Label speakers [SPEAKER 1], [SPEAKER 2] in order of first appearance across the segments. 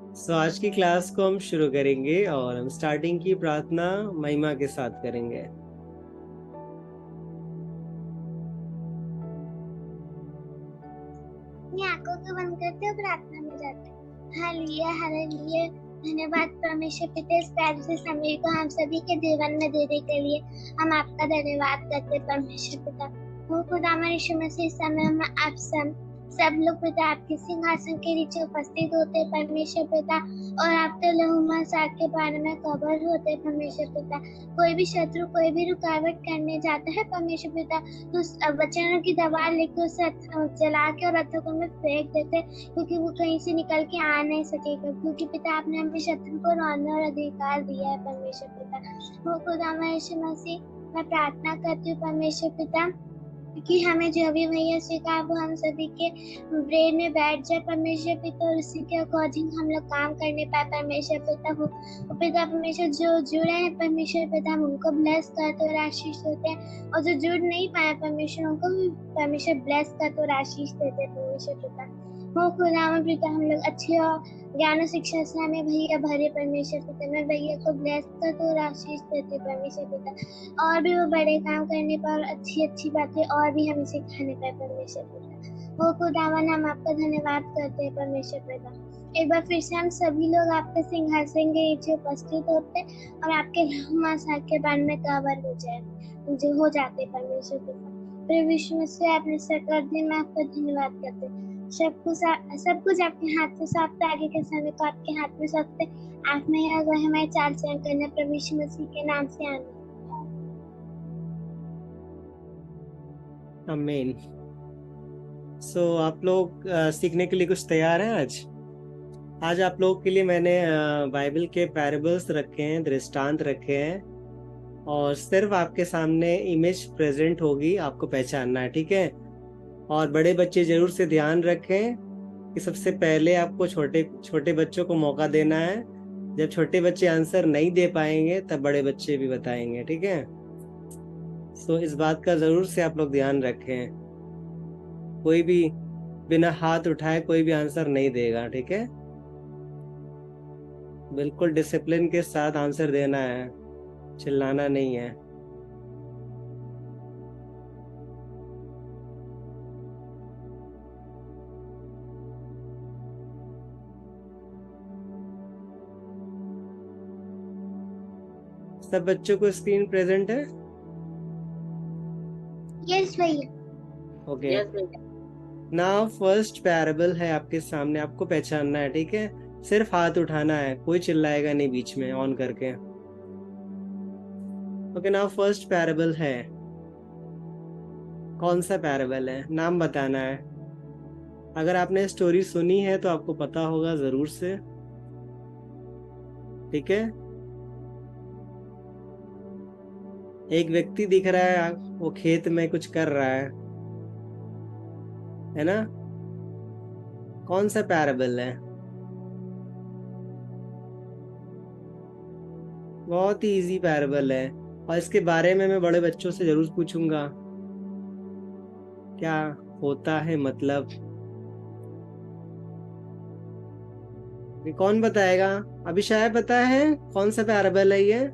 [SPEAKER 1] आज की क्लास को हम शुरू करेंगे और हम स्टार्टिंग की प्रार्थना महिमा के साथ करेंगे।
[SPEAKER 2] अपनी आंखों को बंद करते हो, प्रार्थना में जाते हैं। Hallelujah hallelujah. धन्यवाद परमेश्वर पिता, इस प्यारे से समय को हम सभी के जीवन में देने के लिए हम आपका धन्यवाद करते हैं परमेश्वर पिता। वो खुदा यीशु मसीह, इस समय हम आप सब लोग पिता आपके सिंहासन के नीचे उपस्थित होते हैं परमेश्वर पिता, और आपके लहू साग के बारे में खबर होते हैं परमेश्वर पिता। कोई भी शत्रु कोई भी रुकावट करने जाता है परमेश्वर पिता, तो उस वचनों की दीवार लेके उसे जला के और रथों में फेंक देते, क्योंकि वो कहीं से निकल के आ नहीं सकेगा, क्योंकि पिता आपने हमें शत्रु को रोने और अधिकार दिया है परमेश्वर पिता। वो खुदा यीशु मसीह, मैं प्रार्थना करती हूँ परमेश्वर पिता कि हमें जो भी भैया सिखा वो हम सभी के ब्रेन में बैठ जाए परमेश्वर पिता, और उसी के अकॉर्डिंग हम लोग काम करने पाए परमेश्वर पिता। वो पिता परमेश्वर जो जुड़े हैं परमेश्वर पिता, हम उनको ब्लेस करते और आशीष देते हैं, और जो जुड़ नहीं पाए परमेश्वर उनको भी परमेश्वर ब्लेस करते और आशीष देते हैं परमेश्वर पिता। वो खुदा पिता, हम लोग अच्छी और ज्ञान और शिक्षा से हमें भैया भरे परमेश्वर पिता। मैं भैया को ब्लेस करते और आशीष देते परमेश्वर पिता, और भी वो बड़े काम करने पर, अच्छी अच्छी बातें और भी हमें सिखाने पर परमेश्वर पिता। वो खुदावन, हम आपका धन्यवाद करते हैं परमेश्वर पिता। एक बार फिर से हम सभी लोग आपके सिंहासन के नीचे उपस्थित होते और आपके रहमत के बारे में कवर हो जाए जो हो जाते परमेश्वर पिता। फिर विश्व से आपने सरकार दी, मैं आपका धन्यवाद करते हैं। सब कुछ आपके हाथ से सौंपते, आगे के समय को आपके हाथ में सौंपते। आप में हमारे चाल चलन करना प्रभु यीशु मसीह के नाम से आमीन।
[SPEAKER 1] आमीन। आप लोग सीखने के लिए कुछ तैयार हैं? आज आप लोगों के लिए मैंने बाइबल के पैराबल्स रखे हैं, दृष्टांत रखे हैं, और सिर्फ आपके सामने इमेज प्रेजेंट होगी, आपको पहचानना है, ठीक है? और बड़े बच्चे जरूर से ध्यान रखें कि सबसे पहले आपको छोटे छोटे बच्चों को मौका देना है। जब छोटे बच्चे आंसर नहीं दे पाएंगे तब बड़े बच्चे भी बताएंगे, ठीक है? इस बात का जरूर से आप लोग ध्यान रखें। कोई भी बिना हाथ उठाए कोई भी आंसर नहीं देगा, ठीक है? बिल्कुल डिसिप्लिन के साथ आंसर देना है, चिल्लाना नहीं है। सब बच्चों को स्क्रीन प्रेजेंट है?
[SPEAKER 2] यस भैया।
[SPEAKER 1] ओके। नाउ फर्स्ट पैराबल है आपके सामने, आपको पहचानना है, ठीक है? सिर्फ हाथ उठाना है, कोई चिल्लाएगा नहीं बीच में ऑन करके। ओके, नाउ फर्स्ट पैराबल है। कौन सा पैराबल है, नाम बताना है। अगर आपने स्टोरी सुनी है तो आपको पता होगा जरूर से, ठीक है? एक व्यक्ति दिख रहा है, वो खेत में कुछ कर रहा है ना? कौन सा पैराबल है? बहुत ही इजी पैराबल है, और इसके बारे में मैं बड़े बच्चों से जरूर पूछूंगा क्या होता है मतलब। ये कौन बताएगा? अभी शायद पता है कौन सा पैराबल है ये?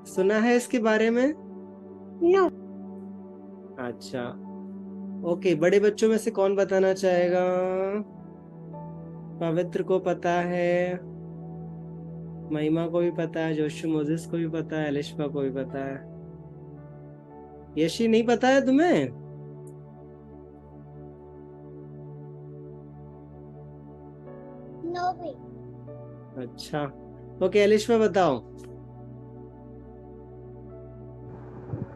[SPEAKER 1] सुना है इसके बारे में?
[SPEAKER 2] नो।
[SPEAKER 1] अच्छा, ओके। बड़े बच्चों में से कौन बताना चाहेगा? पवित्र को पता है, महिमा को भी पता है, जोशु मोजिस को भी पता है, अलिशा को भी पता है। यशी नहीं पता है तुम्हें?
[SPEAKER 2] नो भैया।
[SPEAKER 1] अच्छा, ओके। अलिशा बताओ।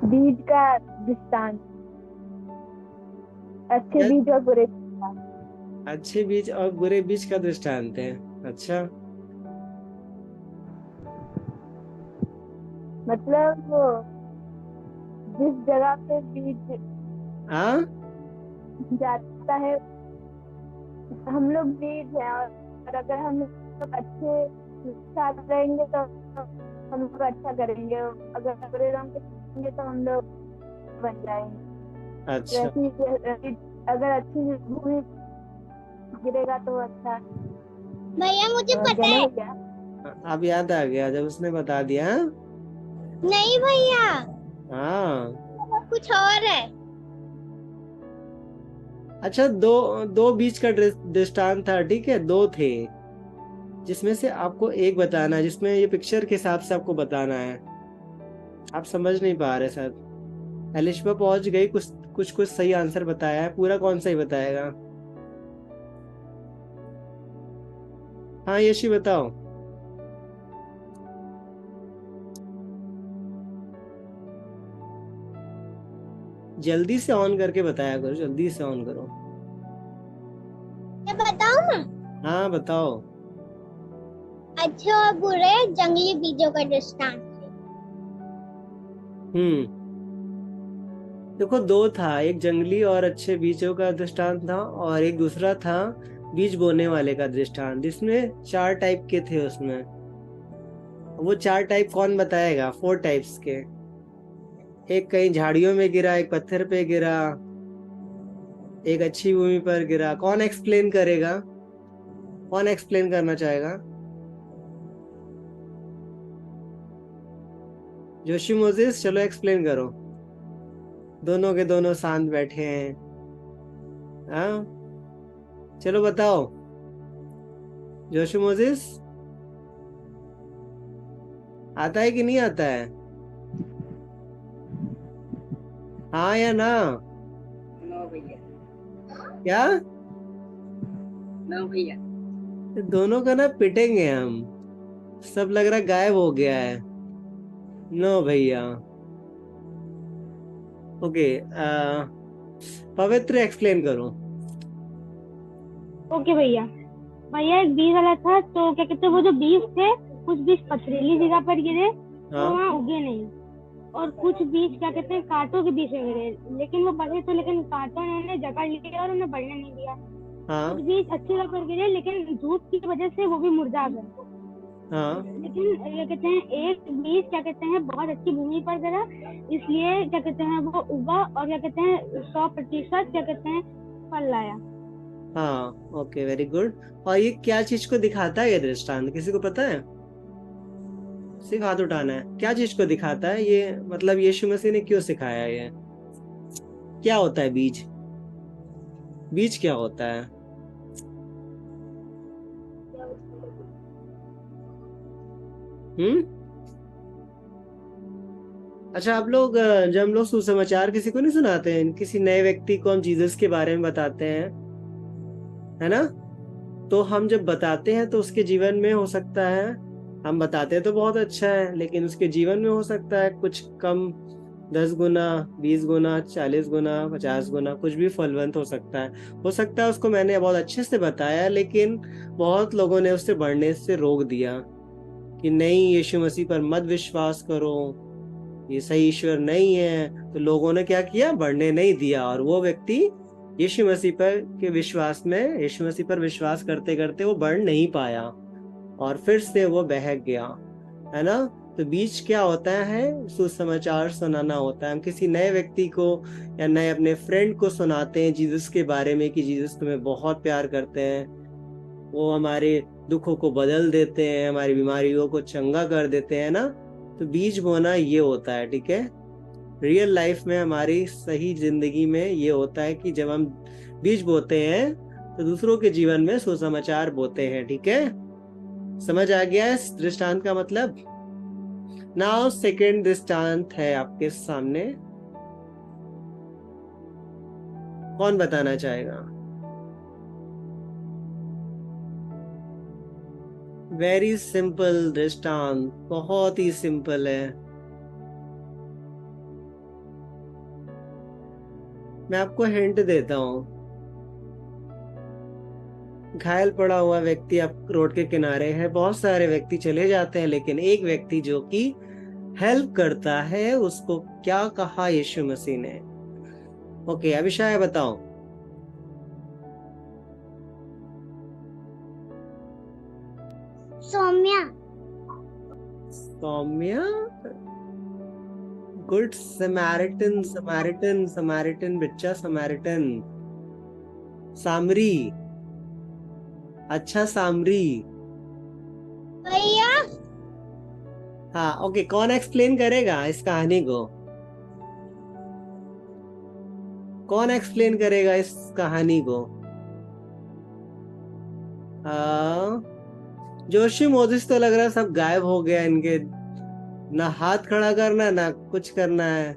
[SPEAKER 3] बीज का दृष्टांत, अच्छे
[SPEAKER 1] क्या?
[SPEAKER 3] बीज और बुरे।
[SPEAKER 1] अच्छे बीज और बुरे बीज का दृष्टांत है? अच्छा,
[SPEAKER 3] मतलब वो जिस जगह पे बीज
[SPEAKER 1] हाँ।
[SPEAKER 3] जाता है, हम लोग बीज हैं, और अगर हम लोग अच्छे साथ रहेंगे तो हम लोग अच्छा करेंगे, अगर बुरे रंग के रहेंगे तो हम लोग बन जाएंगे।
[SPEAKER 1] अच्छा,
[SPEAKER 3] वैसे ही अगर अच्छी भूमि गिरेगा तो अच्छा।
[SPEAKER 2] भैया मुझे पता
[SPEAKER 3] चलो
[SPEAKER 2] है।
[SPEAKER 3] भैया।
[SPEAKER 1] अब याद आ गया जब उसने बता दिया। हाँ?
[SPEAKER 2] नहीं भैया,
[SPEAKER 1] हाँ,
[SPEAKER 2] कुछ और है।
[SPEAKER 1] अच्छा, दो दो बीच का दृष्टांत था, ठीक है, दो थे, जिसमें से आपको एक बताना है, जिसमें ये पिक्चर के हिसाब से आपको बताना है। आप समझ नहीं पा रहे शायद। एलिशबा पहुंच गई, कुछ कुछ कुछ सही आंसर बताया है, पूरा कौन सही बताएगा? हाँ यशी बताओ। जल्दी से ऑन करके बताया करो, जल्दी से ऑन करो।
[SPEAKER 2] मैं बताऊं ना?
[SPEAKER 1] हाँ बताओ।
[SPEAKER 2] अच्छे और बुरे जंगली बीजों का दृष्टांत।
[SPEAKER 1] हम्म, देखो दो था, एक जंगली और अच्छे बीजों का दृष्टांत था, और एक दूसरा था बीज बोने वाले का दृष्टांत, जिसमें 4 टाइप के थे उसमें। वो 4 टाइप कौन बताएगा? 4 टाइप्स के। एक कहीं झाड़ियों में गिरा, एक पत्थर पे गिरा, एक अच्छी भूमि पर गिरा। कौन एक्सप्लेन करेगा? कौन एक्सप्लेन करना चाहेगा? जोशी मोजिस, चलो एक्सप्लेन करो। दोनों के दोनों शांत बैठे हैं। हाँ, चलो बताओ। जोशी मोजिस, आता है कि नहीं आता है? हाँ या ना?
[SPEAKER 4] नो भैया।
[SPEAKER 1] क्या?
[SPEAKER 4] नो भैया।
[SPEAKER 1] दोनों का ना पिटेंगे हम। सब लग रहा गायब हो गया है। नो भैया। ओके, पवित्र एक्सप्लेन करो।
[SPEAKER 5] ओके भैया। भैया एक बीज वाला था, तो क्या कहते हैं, वो जो बीज थे, कुछ बीज पथरीली जगह पर गिरे तो
[SPEAKER 1] हाँ
[SPEAKER 5] वहाँ उगे नहीं, और कुछ बीज क्या कहते हैं कांटों के बीच में गिरे, लेकिन वो बढ़े तो, लेकिन कांटों ने उन्हें जकड़ लिया और उन्हें बढ़ने नहीं दिया।
[SPEAKER 1] हाँ
[SPEAKER 5] कुछ बीज अच्छी जगह पर गिरे, लेकिन धूप की वजह से वो भी मुरझा गए।
[SPEAKER 1] हाँ
[SPEAKER 5] लेकिन क्या कहते हैं एक बीज क्या कहते हैं बहुत अच्छी भूमि पर गिरा, इसलिए क्या कहते हैं वो उगा, और क्या कहते हैं 100% क्या कहते हैं फल लाया।
[SPEAKER 1] हाँ। Okay, very good. और ये क्या चीज को दिखाता है ये दृष्टांत, किसी को पता है? सिर्फ हाथ उठाना है। क्या चीज को दिखाता है ये? मतलब यीशु मसीह ने क्यों सिखाया ये? क्या होता है बीज? बीज क्या होता है? हम्म। अच्छा, आप लोग जब हम लोग सुसमाचार किसी को नहीं सुनाते हैं, किसी नए व्यक्ति को हम जीसस के बारे में बताते हैं, है ना? तो हम जब बताते हैं तो उसके जीवन में हो सकता है, हम बताते हैं तो बहुत अच्छा है, लेकिन उसके जीवन में हो सकता है कुछ कम, 10 गुना, 20 गुना, 40 गुना, 50 गुना, कुछ भी फलवंत हो सकता है। हो सकता है उसको मैंने बहुत अच्छे से बताया, लेकिन बहुत लोगों ने उससे बढ़ने से रोक दिया कि नहीं, यीशु मसीह पर मत विश्वास करो, ये सही ईश्वर नहीं है। तो लोगों ने क्या किया? बढ़ने नहीं दिया, और वो व्यक्ति यीशु मसीह पर के विश्वास में, यीशु मसीह पर विश्वास करते करते वो बढ़ नहीं पाया, और फिर से वो बहक गया, है ना? तो बीच क्या होता है? सुसमाचार सुनाना होता है। हम किसी नए व्यक्ति को या नए अपने फ्रेंड को सुनाते हैं जीसस के बारे में, कि जीसस तुम्हें बहुत प्यार करते हैं, वो हमारे दुखों को बदल देते हैं, हमारी बीमारियों को चंगा कर देते हैं ना। तो बीज बोना ये होता है, ठीक है? रियल लाइफ में, हमारी सही जिंदगी में ये होता है कि जब हम बीज बोते हैं तो दूसरों के जीवन में सुसमाचार बोते हैं, ठीक है? समझ आ गया इस दृष्टांत का मतलब? नाउ सेकंड दृष्टांत है आपके सामने। कौन बताना चाहेगा? वेरी सिंपल दृष्टांत, बहुत ही सिंपल है। मैं आपको हिंट देता हूँ। घायल पड़ा हुआ व्यक्ति आप रोड के किनारे है, बहुत सारे व्यक्ति चले जाते हैं, लेकिन एक व्यक्ति जो कि हेल्प करता है, उसको क्या कहा यीशु मसीह ने? ओके, अभिषाय बताओ।
[SPEAKER 2] Saumya.
[SPEAKER 1] Saumya. Good Samaritan, Samaritan, Samaritan बच्चा, समैरिटन। सामरी। अच्छा सामरी।
[SPEAKER 2] भैया
[SPEAKER 1] हाँ ओके, कौन एक्सप्लेन करेगा इस कहानी को? कौन एक्सप्लेन करेगा इस कहानी को? जोशी मोजिस तो लग रहा है सब गायब हो गया इनके, ना हाथ खड़ा करना ना कुछ करना है।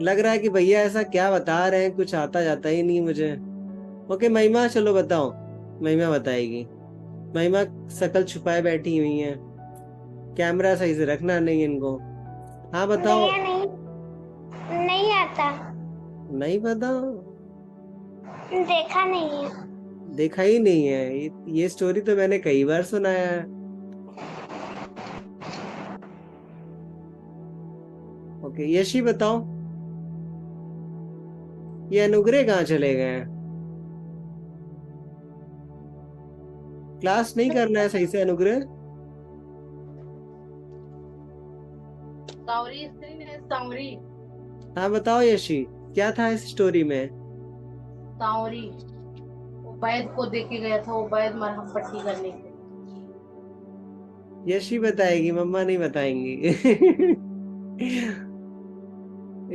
[SPEAKER 1] लग रहा है कि भैया ऐसा क्या बता रहे हैं, कुछ आता जाता ही नहीं मुझे। ओके महिमा, चलो बताओ। महिमा बताएगी। महिमा शकल छुपाए बैठी हुई है, कैमरा सही से रखना नहीं इनको। हाँ बताओ।
[SPEAKER 2] भैया नहीं, नहीं आता,
[SPEAKER 1] नहीं पता?
[SPEAKER 2] देखा नहीं है।
[SPEAKER 1] देखा ही नहीं है? ये स्टोरी तो मैंने कई बार सुनाया है। ओके यशी बताओ, ये अनुग्रह कहाँ चले गए हैं? क्लास नहीं करना है सही से अनुग्रह?
[SPEAKER 6] सावरी स्त्री ने सावरी
[SPEAKER 1] हाँ बताओ यशी, क्या था इस स्टोरी में?
[SPEAKER 6] सावरी वो वैद को देके गया था, वो वैद मरहम पट्टी करने के लिए।
[SPEAKER 1] यशी बताएगी, मम्मा नहीं बताएंगी।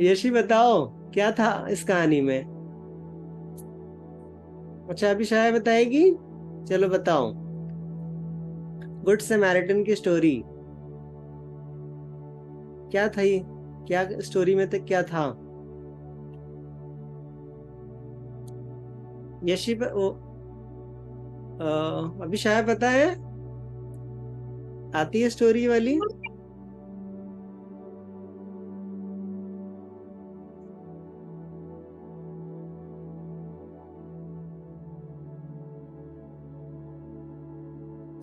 [SPEAKER 1] यशी बताओ, क्या था इस कहानी में? अच्छा अभी शायद बताएगी। चलो बताओ, गुड समैरिटन की स्टोरी क्या थी? क्या स्टोरी में तक क्या था? यशी अभी शायद पता है, आती है स्टोरी वाली?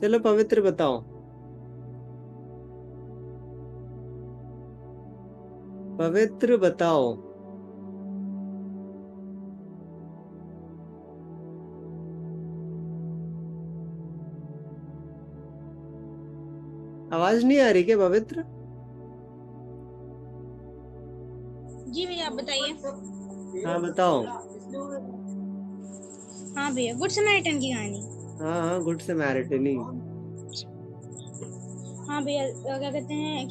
[SPEAKER 1] चलो पवित्र बताओ। पवित्र बताओ। आवाज नहीं आ रही क्या पवित्र?
[SPEAKER 5] जी भैया आप बताइए।
[SPEAKER 1] हाँ बताओ।
[SPEAKER 5] हाँ भैया, गुड समैरिटन की कहानी।
[SPEAKER 1] हाँ हाँ, गुड समैरिटन ही।
[SPEAKER 5] हाँ भैया, क्या कहते हैं एक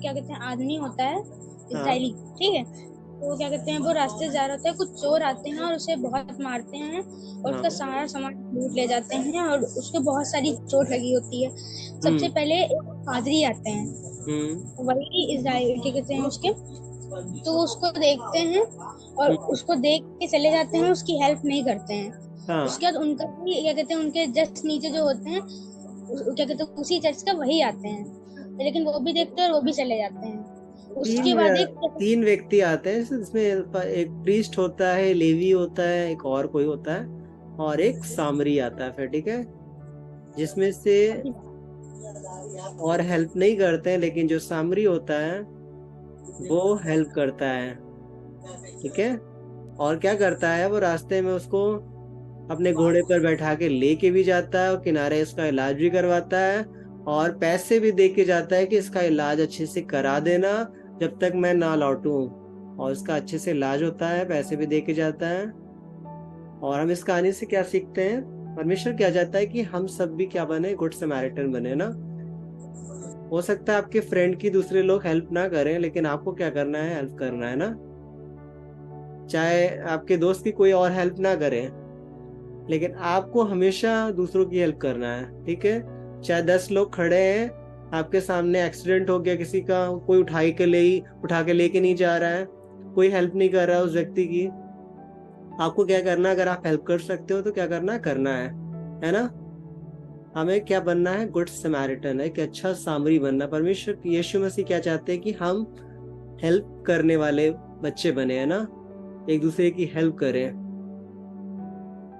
[SPEAKER 5] क्या कहते हैं आदमी होता है
[SPEAKER 1] हाँ
[SPEAKER 5] इजराइली, ठीक है। तो क्या कहते हैं वो रास्ते से जा रहा होता है, कुछ चोर आते हैं और उसे बहुत मारते हैं और
[SPEAKER 1] हाँ।
[SPEAKER 5] उसका सारा सामान लूट ले जाते हैं और उसको बहुत सारी चोट लगी होती है। सबसे
[SPEAKER 1] हम्म
[SPEAKER 5] पहले एक पादरी आते हैं,
[SPEAKER 1] हम्म
[SPEAKER 5] वही इजराइल क्या कहते हैं उसके, तो उसको देखते हैं और
[SPEAKER 1] हम्म।
[SPEAKER 5] उसको देख के चले जाते हैं, उसकी हेल्प नहीं करते हैं।
[SPEAKER 1] हाँ।
[SPEAKER 5] उसके बाद उनका भी क्या कहते हैं उनके जस्ट नीचे जो होते हैं क्या कहते हैं उसी चर्च का वही आते हैं, लेकिन वो भी देखते हैं और वो भी चले जाते हैं।
[SPEAKER 1] तीन
[SPEAKER 5] उसके बाद एक
[SPEAKER 1] तीन व्यक्ति आते हैं इसमें, एक प्रीस्ट होता है, लेवी होता है, एक और कोई होता है, और एक सामरी आता है फिर, ठीक है। जिसमें से और हेल्प नहीं करते हैं, लेकिन जो सामरी होता है वो हेल्प करता है, ठीक है। और क्या करता है, वो रास्ते में उसको अपने घोड़े पर बैठा के लेके भी जाता है और किनारे इसका इलाज भी करवाता है, और पैसे भी दे के जाता है कि इसका इलाज अच्छे से करा देना जब तक मैं ना लौटूं। और इसका अच्छे से इलाज होता है, पैसे भी दे के जाता है। और हम इस कहानी से क्या सीखते हैं? परमेश्वर क्या चाहता है कि हम सब भी क्या बने, गुड समैरिटन बने ना। हो सकता है आपके फ्रेंड की दूसरे लोग हेल्प ना करें, लेकिन आपको क्या करना है, हेल्प करना है ना। चाहे आपके दोस्त की कोई और हेल्प ना करे, लेकिन आपको हमेशा दूसरों की हेल्प करना है, ठीक है। चाहे 10 लोग खड़े हैं, आपके सामने एक्सीडेंट हो गया किसी का, कोई उठा के लेके नहीं जा रहा है, कोई हेल्प नहीं कर रहा है उस व्यक्ति की, आपको क्या करना है? अगर आप हेल्प कर सकते हो तो क्या करना है ना। हमें क्या बनना है? गुड समैरिटन, एक अच्छा सामरी बनना। परमेश्वर यीशु मसीह क्या चाहते हैं कि हम हेल्प करने वाले बच्चे बने, है ना, एक दूसरे की हेल्प करें।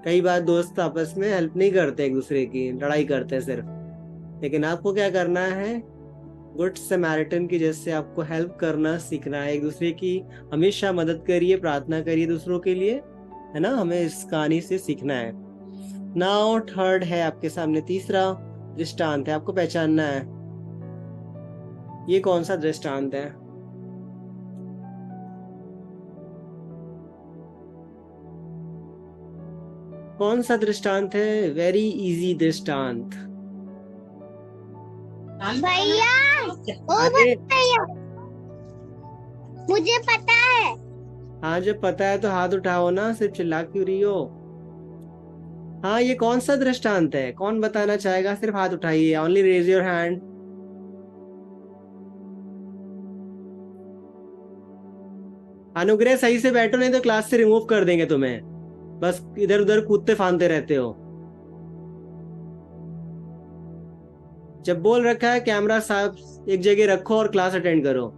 [SPEAKER 1] कई बार दोस्त आपस में हेल्प नहीं करते, एक दूसरे की लड़ाई करते हैं सिर्फ। लेकिन आपको क्या करना है? गुड समैरिटन की जैसे आपको हेल्प करना सीखना है, एक दूसरे की हमेशा मदद करिए, प्रार्थना करिए दूसरों के लिए, है ना। हमें इस कहानी से सीखना है। नाउ थर्ड है आपके सामने, तीसरा दृष्टांत है, आपको पहचानना है ये कौन सा दृष्टांत है। हाँ, कौन सा दृष्टांत है? वेरी इजी दृष्टांत।
[SPEAKER 2] भैया, ओ
[SPEAKER 1] अरे
[SPEAKER 2] भैया, मुझे पता है।
[SPEAKER 1] हाँ, जब पता है तो हाथ उठाओ ना, सिर्फ चिल्ला क्यों रही हो? हाँ, ये कौन सा दृष्टांत है? कौन बताना चाहेगा? सिर्फ हाथ उठाइए, ओनली रेज योर हैंड। अनुग्रह सही से बैठो, नहीं तो क्लास से रिमूव कर देंगे तुम्हें। बस इधर उधर कूदते फांदते रहते हो। जब बोल रखा है कैमरा साफ एक जगह रखो और क्लास अटेंड करो,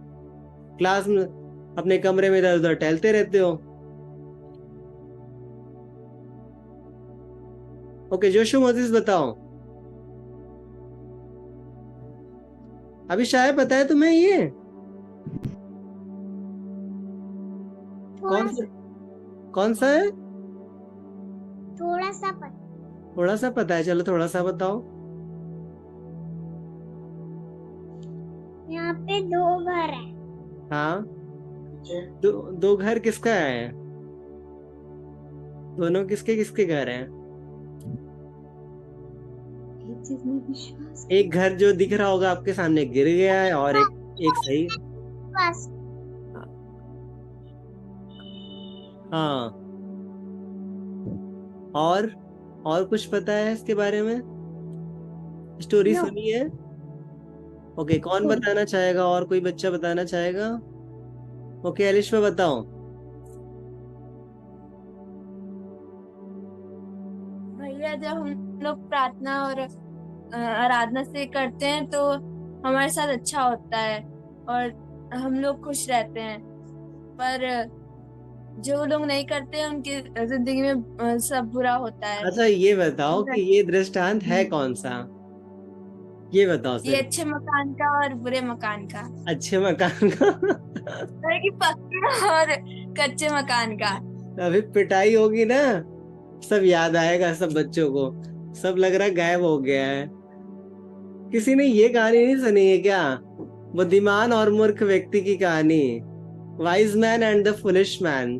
[SPEAKER 1] क्लास में अपने कमरे में इधर उधर टहलते रहते हो। ओके, जोशु मोजिस बताओ। अभी शायद पता है तुम्हें ये
[SPEAKER 2] थोड़ा
[SPEAKER 1] कौन सा कौन सा है?
[SPEAKER 2] थोड़ा सा पता।
[SPEAKER 1] थोड़ा सा पता है, चलो थोड़ा सा बताओ।
[SPEAKER 2] यहाँ पे 2 घर है।
[SPEAKER 1] हाँ, दो घर किसका है? दोनों किसके किसके घर हैं? एक घर जो दिख रहा होगा आपके सामने गिर गया है, और एक सही।
[SPEAKER 2] बस
[SPEAKER 1] हाँ, और कुछ पता है इसके बारे में? Story
[SPEAKER 2] No.
[SPEAKER 1] सुनी है? ओके, कौन बताना चाहेगा? और कोई बच्चा बताना चाहेगा? ओके, एलिशा बताओ।
[SPEAKER 3] भैया, जब हम लोग प्रार्थना और आराधना से करते हैं तो हमारे साथ अच्छा होता है और हम लोग खुश रहते हैं, पर जो लोग नहीं करते हैं उनकी जिंदगी में सब बुरा होता है।
[SPEAKER 1] अच्छा, ये बताओ कि ये दृष्टांत है कौन सा? ये बताओ
[SPEAKER 3] ये
[SPEAKER 1] सिर्फ।
[SPEAKER 3] अच्छे मकान का और बुरे मकान का,
[SPEAKER 1] अच्छे मकान का।
[SPEAKER 3] मतलब कि पक्के और कच्चे मकान का।
[SPEAKER 1] अभी पिटाई होगी ना, सब याद आएगा सब बच्चों को। सब लग रहा है गायब हो गया है। किसी ने ये कहानी नहीं सुनी है क्या? बुद्धिमान और मूर्ख व्यक्ति की कहानी, wise man and the foolish man.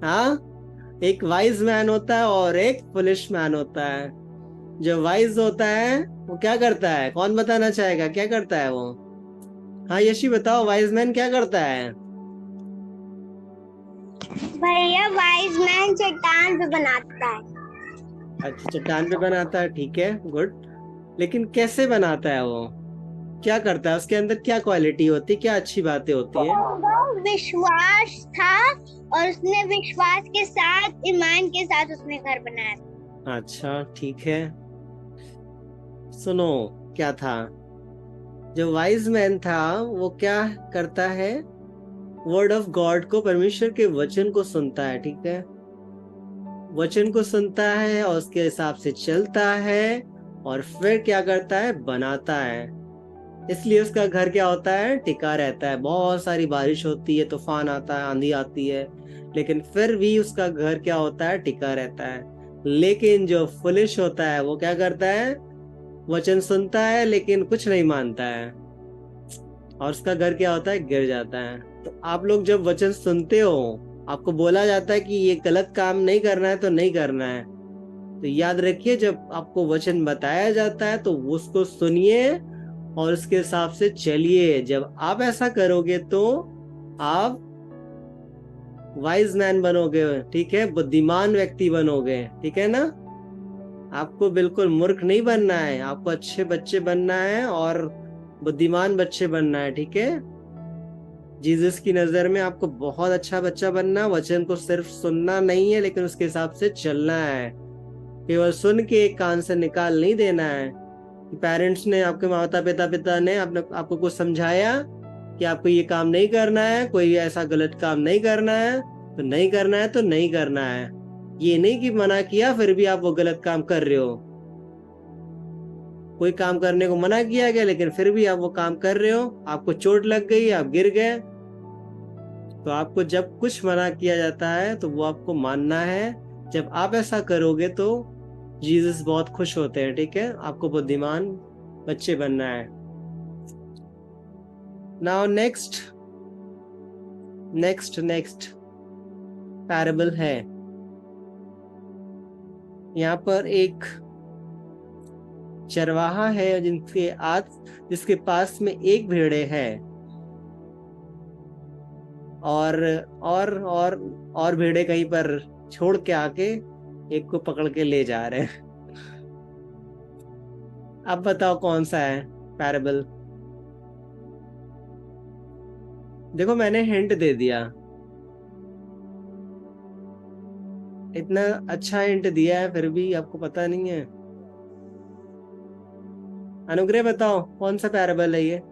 [SPEAKER 1] हाँ, एक वाइज मैन होता है और एक फुलिश मैन होता है। जो वाइज होता है वो क्या करता है? कौन बताना चाहेगा क्या करता है वो? हाँ यशी बताओ, वाइज मैन क्या करता है?
[SPEAKER 2] भैया, वाइज मैन चट्टान पे बनाता है।
[SPEAKER 1] अच्छा, चट्टान पे बनाता है, ठीक है, गुड। लेकिन कैसे बनाता है वो? क्या करता है? उसके अंदर क्या क्वालिटी होती है, क्या अच्छी बातें होती है?
[SPEAKER 2] विश्वास था, और उसने विश्वास के साथ, ईमान के साथ उसने घर बनाया।
[SPEAKER 1] अच्छा, ठीक है। सुनो, क्या था? जो वाइज मैन था वो क्या करता है? वर्ड ऑफ गॉड को, परमेश्वर के वचन को सुनता है, ठीक है। वचन को सुनता है और उसके हिसाब से चलता है, और फिर क्या करता है? बनाता है। इसलिए उसका घर क्या होता है? टिका रहता है। बहुत सारी बारिश होती है, तूफान आता है, आंधी आती है, लेकिन फिर भी उसका घर क्या होता है? टिका रहता है। लेकिन जो फुलिश होता है वो क्या करता है? वचन सुनता है लेकिन कुछ नहीं मानता है, और उसका घर क्या होता है? गिर जाता है। तो आप लोग जब वचन सुनते हो, आपको बोला जाता है कि ये गलत काम नहीं करना है तो नहीं करना है, तो याद रखिए, जब आपको वचन बताया जाता है तो उसको सुनिए और उसके हिसाब से चलिए। जब आप ऐसा करोगे तो आप वाइज मैन बनोगे, ठीक है, बुद्धिमान व्यक्ति बनोगे, ठीक है ना। आपको बिल्कुल मूर्ख नहीं बनना है, आपको अच्छे बच्चे बनना है और बुद्धिमान बच्चे बनना है, ठीक है। जीसस की नजर में आपको बहुत अच्छा बच्चा बनना, वचन को सिर्फ सुनना नहीं है लेकिन उसके हिसाब से चलना है। केवल सुन के एक कान से निकाल नहीं देना है। पेरेंट्स ने, आपके माता पिता ने आपको कुछ समझाया कि आपको ये काम नहीं करना है, कोई ऐसा गलत काम नहीं करना है, तो नहीं करना है तो नहीं करना है। ये नहीं कि मना किया फिर भी आप वो गलत काम कर रहे हो। कोई काम करने को मना किया गया लेकिन फिर भी आप वो काम कर रहे हो, आपको चोट लग गई, आप गिर गए, तो आपको जब कुछ मना किया जाता है तो वो आपको मानना है। जब आप ऐसा करोगे तो जीसस बहुत खुश होते हैं, ठीक है। आपको बुद्धिमान बच्चे बनना है। नाउ नेक्स्ट पैराबल है यहाँ पर एक चरवाहा है जिसके पास में एक भेड़े है, और भेड़े कहीं पर छोड़ के आके एक को पकड़ के ले जा रहे हैं। अब बताओ कौन सा है पैराबल। देखो मैंने हिंट दे दिया, इतना अच्छा हिंट दिया है फिर भी आपको पता नहीं है। अनुग्रह बताओ कौन सा पैराबल है ये।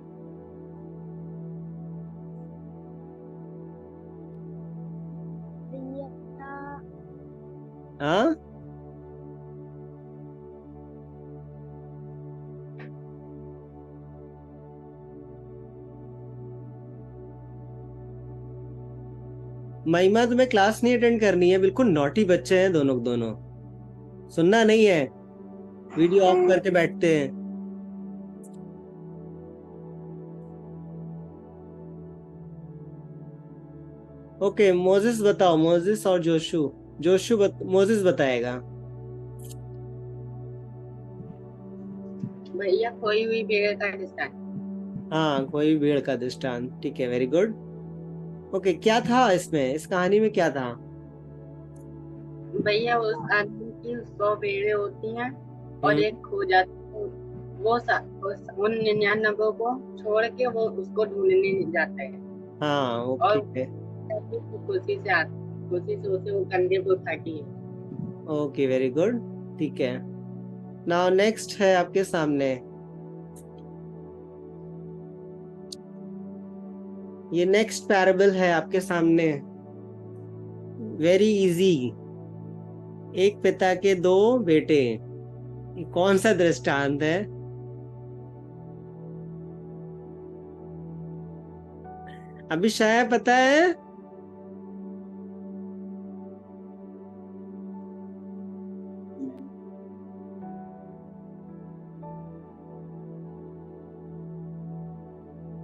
[SPEAKER 1] हाँ, महिमा तुम्हें क्लास नहीं अटेंड करनी है, बिल्कुल नॉटी बच्चे हैं दोनों दोनों, सुनना नहीं है, वीडियो ऑफ करके बैठते हैं। ओके मोजिस बताओ, मोजिस और मोजिस बताएगा।
[SPEAKER 4] भैया खोई हुई भेड़ का दृष्टांत।
[SPEAKER 1] हाँ, कोई भेड़ का दृष्टांत, ठीक है, वेरी गुड। ओके, क्या था इसमें, इस कहानी में क्या था।
[SPEAKER 4] भैया उस आदमी की 100 भेड़ें होती हैं और एक खो जाती है। उन 99 को छोड़ के वो उसको ढूंढने जाता है।
[SPEAKER 1] हाँ
[SPEAKER 4] और
[SPEAKER 1] ओके,
[SPEAKER 4] खुशी से उसे वो कंधे पे उठाती है।
[SPEAKER 1] ओके वेरी गुड, ठीक है। नाउ नेक्स्ट है आपके सामने, ये नेक्स्ट पैराबल है आपके सामने, वेरी इजी। एक पिता के 2 बेटे, ये कौन सा दृष्टांत है। अभी शायद पता है।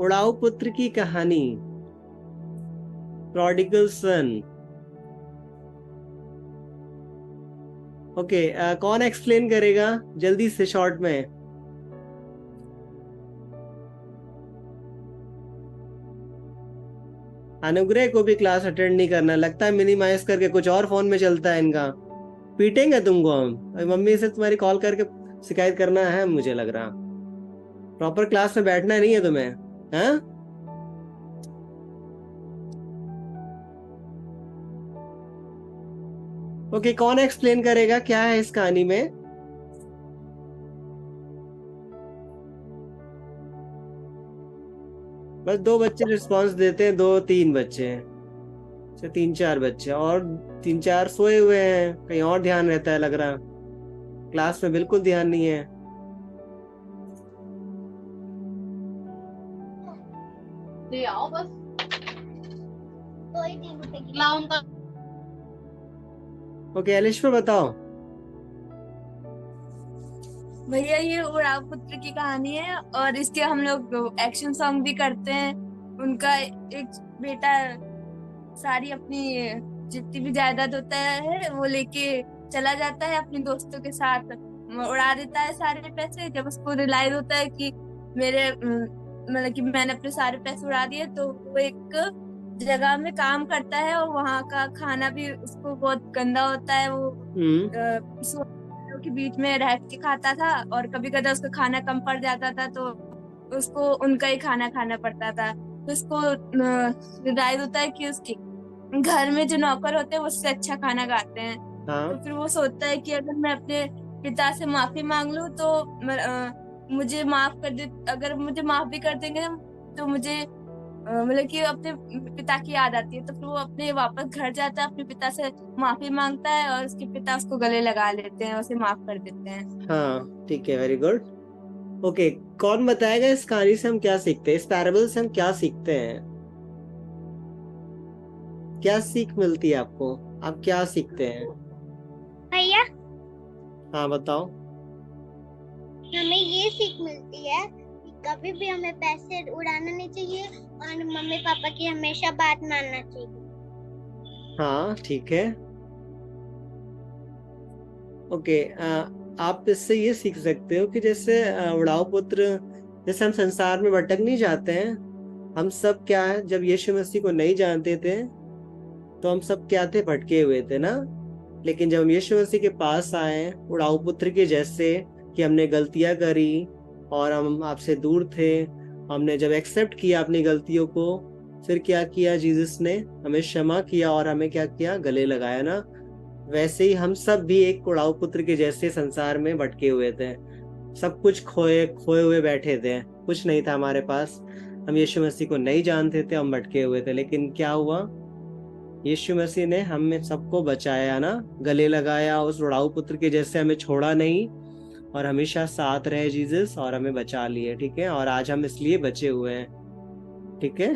[SPEAKER 1] उड़ाऊ पुत्र की कहानी, प्रोडिगल सन। ओके, कौन एक्सप्लेन करेगा जल्दी से शॉर्ट में। अनुग्रह को भी क्लास अटेंड नहीं करना, लगता है मिनिमाइज करके कुछ और फोन में चलता है इनका। पीटेंगे तुमको हम, मम्मी से तुम्हारी कॉल करके शिकायत करना है, मुझे लग रहा प्रॉपर क्लास में बैठना नहीं है तुम्हें, हाँ? ओके, कौन एक्सप्लेन करेगा क्या है इस कहानी में। बस 2 बच्चे रिस्पांस देते हैं, 2-3 बच्चे हैं, 3-4 बच्चे, और 3-4 सोए हुए हैं, कहीं और ध्यान रहता है लग रहा, क्लास में बिल्कुल ध्यान नहीं है।
[SPEAKER 6] ले आओ बस,
[SPEAKER 2] कोई नहीं रुकेगी।
[SPEAKER 6] लाओ उनका।
[SPEAKER 1] ओके एलिश्वर बताओ।
[SPEAKER 3] भैया ये उड़ाऊ पुत्र की कहानी है और इसके हम लोग एक्शन सॉन्ग भी करते हैं। उनका एक बेटा सारी अपनी जितनी भी जायदाद होता है वो लेके चला जाता है अपने दोस्तों के साथ, उड़ा देता है सारे पैसे। जब उसको रियलाइज होता है कि मतलब कि मैंने अपने सारे पैसे उड़ा दिए, तो वो एक जगह में काम करता है और वहाँ का खाना भी उसको बहुत गंदा होता है। वो के बीच में रह के खाता था और कभी कभी उसका खाना कम पड़ जाता था तो उसको उनका ही खाना खाना पड़ता था। तो उसको रियलाइज होता है कि उसके घर में जो नौकर होते हैं वो उससे अच्छा खाना खाते हैं।
[SPEAKER 1] हाँ,
[SPEAKER 3] तो फिर वो सोचता है कि अगर मैं अपने पिता से माफी मांग लूं तो मुझे माफ कर दे, अगर मुझे माफ भी कर देंगे तो मुझे मतलब कि अपने पिता की याद आती है। तो फिर वो अपने वापस घर जाता है, अपने पिता से माफी मांगता है और उसके पिता उसको गले लगा लेते हैं, उसे माफ कर देते हैं।
[SPEAKER 1] हाँ ठीक है, वेरी गुड। ओके, कौन बताएगा इस कहानी से हम क्या सीखते हैं, इस पैराबल से हम क्या सीखते हैं, क्या सीख मिलती है आपको, आप क्या सीखते हैं।
[SPEAKER 2] भैया
[SPEAKER 1] हाँ बताओ।
[SPEAKER 2] हमें ये सीख मिलती है कि कभी भी हमें पैसे उड़ाना नहीं चाहिए और मम्मी पापा की हमेशा बात मानना चाहिए।
[SPEAKER 1] हाँ ठीक है। ओके, आप इससे ये सीख सकते हो कि जैसे उड़ाऊ पुत्र, जैसे हम संसार में भटक नहीं जाते हैं। हम सब क्या है, जब यीशु मसीह को नहीं जानते थे तो हम सब क्या थे, भटके हुए थे ना। लेकिन जब हम यीशु मसीह के पास आए उड़ाऊ पुत्र के जैसे, कि हमने गलतियां करी और हम आपसे दूर थे, हमने जब एक्सेप्ट किया अपनी गलतियों को, फिर क्या किया, जीसस ने हमें क्षमा किया और हमें क्या किया, गले लगाया ना। वैसे ही हम सब भी एक उड़ाऊ पुत्र के जैसे संसार में भटके हुए थे। सब कुछ खोए खोए हुए बैठे थे, कुछ नहीं था हमारे पास। हम यीशु मसीह को नहीं जानते थे, हम भटके हुए थे। लेकिन क्या हुआ, यीशु मसीह ने हमें सबको बचाया ना, गले लगाया उस उड़ाऊ पुत्र के जैसे, हमें छोड़ा नहीं और हमेशा साथ रहे जीसस, और हमें बचा लिए। ठीक है, और आज हम इसलिए बचे हुए हैं। ठीक है,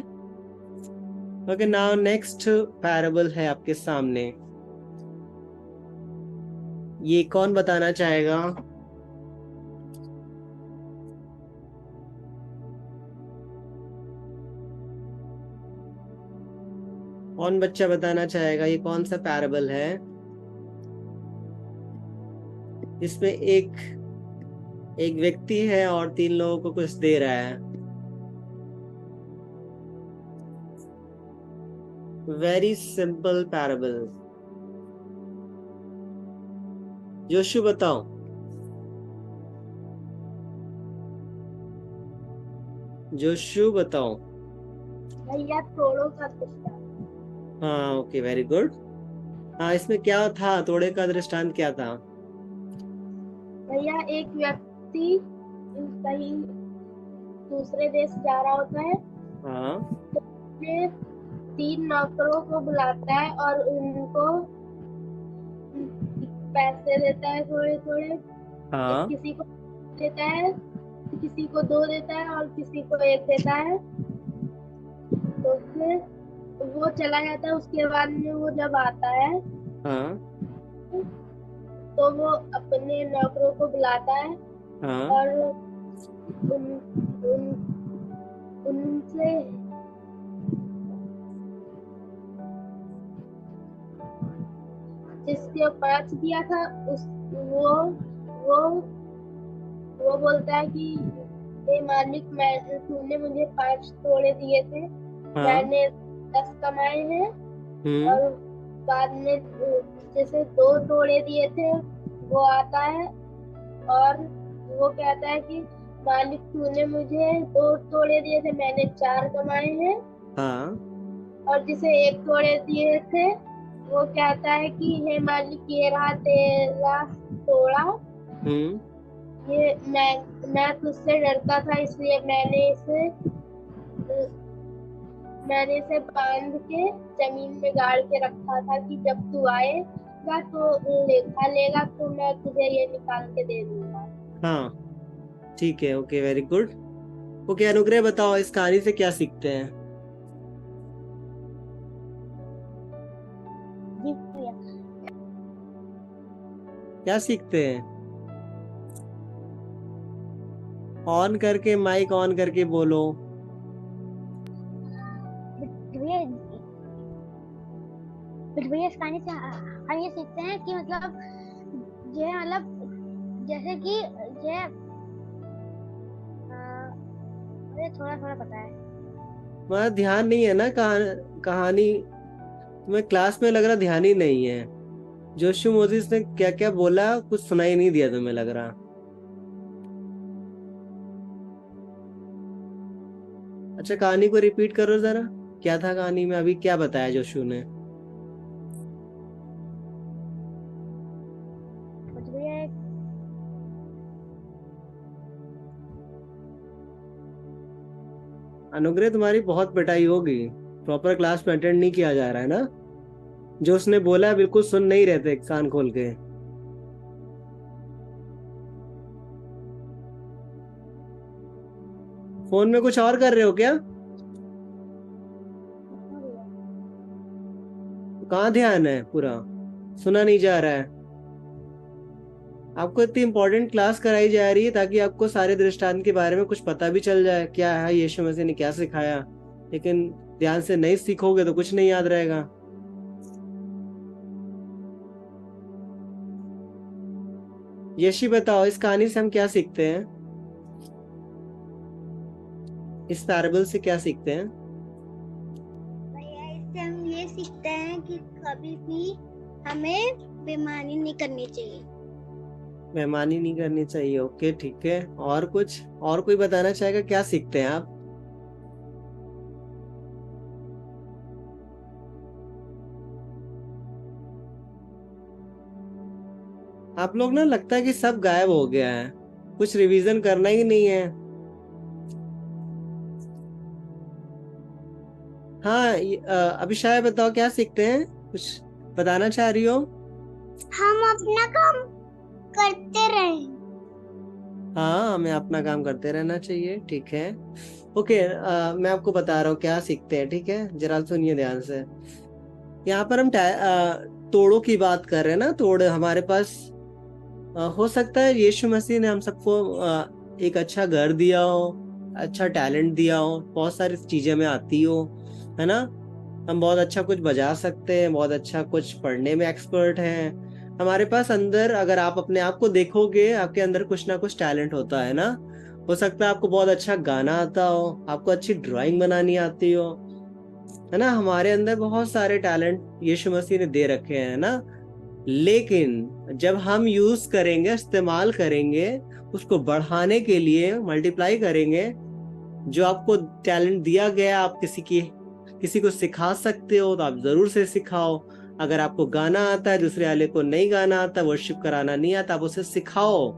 [SPEAKER 1] ओके। नाउ नेक्स्ट पैराबल है आपके सामने। ये कौन बताना चाहेगा? कौन बच्चा बताना चाहेगा ये कौन सा पैराबल है? इसमें एक व्यक्ति है और 3 लोगों को कुछ दे रहा है। Very simple parable. जोशु बताओ। जोशु बताओ।
[SPEAKER 2] भैया तोड़ो का दृष्टांत।
[SPEAKER 1] हाँ, ओके, वेरी गुड। हाँ, इसमें क्या था, तोड़े का दृष्टांत क्या था?
[SPEAKER 2] भैया एक व्यक्ति कहीं दूसरे देश जा रहा होता है,
[SPEAKER 1] हाँ,
[SPEAKER 2] फिर 3 नौकरों को बुलाता है और उनको पैसे देता है थोड़े थोड़े।
[SPEAKER 1] हाँ,
[SPEAKER 2] किसी को देता है, किसी को 2 देता है और किसी को 1 देता है। तो फिर वो चला जाता है। उसके बाद में वो जब आता है
[SPEAKER 1] हाँ,
[SPEAKER 2] तो वो अपने नौकरों को बुलाता है
[SPEAKER 1] हाँ,
[SPEAKER 2] और उनसे जिसके 5 दिया था वो बोलता है कि हे मालिक, तूने मुझे 5 तोड़े दिए थे,
[SPEAKER 1] हाँ,
[SPEAKER 2] मैंने 10 कमाए हैं। और बाद में जैसे 2 तोड़े दिए थे वो आता है और वो कहता है कि मालिक, तूने मुझे 2 तोड़े दिए थे, मैंने 4 कमाए हैं।
[SPEAKER 1] हाँ,
[SPEAKER 2] और जिसे 1 तोड़े दिए थे वो कहता है कि हे मालिक, ये रहा तेरा तोड़ा। ये मैं तुझसे डरता था, इसलिए मैंने इसे बांध के जमीन में गाड़ के रखा था कि जब तू आएगा तो लेखा लेगा तो मैं तुझे ये निकाल के दे दूंगा।
[SPEAKER 1] हाँ, ठीक है, ओके, वेरी गुड। ओके, अनुग्रह बताओ, इस कहानी से क्या सीखते हैं?
[SPEAKER 5] जी भैया।
[SPEAKER 1] क्या सीखते हैं? ऑन करके, माइक ऑन करके बोलो।
[SPEAKER 5] भैया इस कहानी से हम ये सीखते हैं कि मतलब जैसे कि मुझे थोड़ा थोड़ा पता है।
[SPEAKER 1] तुम्हारा ध्यान नहीं है ना कहानी, तुम्हें क्लास में लग रहा ध्यान ही नहीं है। जोशु मोजिस ने क्या क्या बोला, कुछ सुनाई नहीं दिया तुम्हें, लग रहा। अच्छा, कहानी को रिपीट करो जरा, क्या था कहानी में, अभी क्या बताया जोशु ने? अनुग्रह, तुम्हारी बहुत पिटाई होगी, प्रॉपर क्लास में अटेंड नहीं किया जा रहा है ना। जो उसने बोला है बिल्कुल सुन नहीं रहे थे कान खोल के। फोन में कुछ और कर रहे हो क्या? कहाँ ध्यान है, पूरा सुना नहीं जा रहा है। आपको इतनी इंपॉर्टेंट क्लास कराई जा रही है ताकि आपको सारे दृष्टांत के बारे में कुछ पता भी चल जाए, क्या है यीशु मसीह ने क्या सिखाया। लेकिन ध्यान से नहीं सीखोगे तो कुछ नहीं याद रहेगा। यशी बताओ, इस कहानी से हम क्या सीखते हैं? इस पैराबल से क्या सीखते हैं?
[SPEAKER 2] भैया इससे हम ये सीखते हैं कि कभी भी हमें बेईमानी नहीं करनी चाहिए।
[SPEAKER 1] बेईमानी नहीं करनी चाहिए। ओके, ठीक है। और कुछ, और कोई बताना चाहेगा क्या सीखते हैं आप? आप लोग ना, लगता है कि सब गायब हो गया है, कुछ रिवीजन करना ही नहीं है। हाँ, अभिषाय बताओ क्या सीखते हैं, कुछ बताना चाह रही हो?
[SPEAKER 2] हम अपना काम करते रहें।
[SPEAKER 1] हाँ, हमें अपना काम करते रहना चाहिए, ठीक है। ओके, मैं आपको बता रहा हूँ क्या सीखते हैं, ठीक है? जरा सुनिए ध्यान से। यहाँ पर हम तोड़ों की बात कर रहे हैं ना। तोड़ हमारे पास हो सकता है यीशु मसीह ने हम सबको एक अच्छा घर दिया हो, अच्छा टैलेंट दिया हो, बहुत सारी चीजें में आती हो, है ना। हम बहुत अच्छा कुछ बजा सकते हैं, बहुत अच्छा कुछ पढ़ने में एक्सपर्ट हैं। हमारे पास अंदर, अगर आप अपने आप को देखोगे, आपके अंदर कुछ ना कुछ टैलेंट होता है ना। हो सकता है आपको बहुत अच्छा गाना आता हो, आपको अच्छी ड्राइंग बनानी आती हो, है ना। हमारे अंदर बहुत सारे टैलेंट यीशु मसीह ने दे रखे हैं ना। लेकिन जब हम यूज करेंगे, इस्तेमाल करेंगे, उसको बढ़ाने के लिए मल्टीप्लाई करेंगे, जो आपको टैलेंट दिया गया, आप किसी को सिखा सकते हो तो आप जरूर से सिखाओ। अगर आपको गाना आता है, दूसरे वाले को नहीं गाना आता, वर्शिप कराना नहीं आता, आप उसे सिखाओ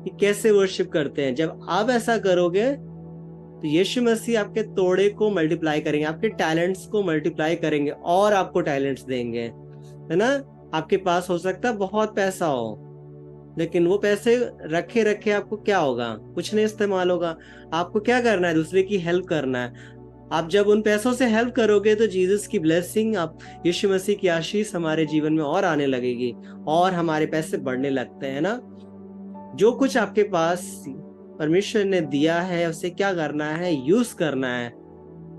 [SPEAKER 1] कि कैसे वर्शिप करते हैं। जब आप ऐसा करोगे तो यीशु मसीह आपके तोड़े को मल्टीप्लाई करेंगे, आपके टैलेंट्स को मल्टीप्लाई करेंगे और आपको टैलेंट्स देंगे, है ना। आपके पास हो सकता है बहुत पैसा हो, लेकिन वो पैसे रखे रखे आपको क्या होगा? कुछ नहीं इस्तेमाल होगा। आपको क्या करना है? दूसरे की हेल्प करना है। आप जब उन पैसों से हेल्प करोगे तो जीसस की ब्लेसिंग, आप यीशु मसीह की आशीष हमारे जीवन में और आने लगेगी और हमारे पैसे बढ़ने लगते हैं ना। जो कुछ आपके पास परमेश्वर ने दिया है, उसे क्या करना है? यूज करना है,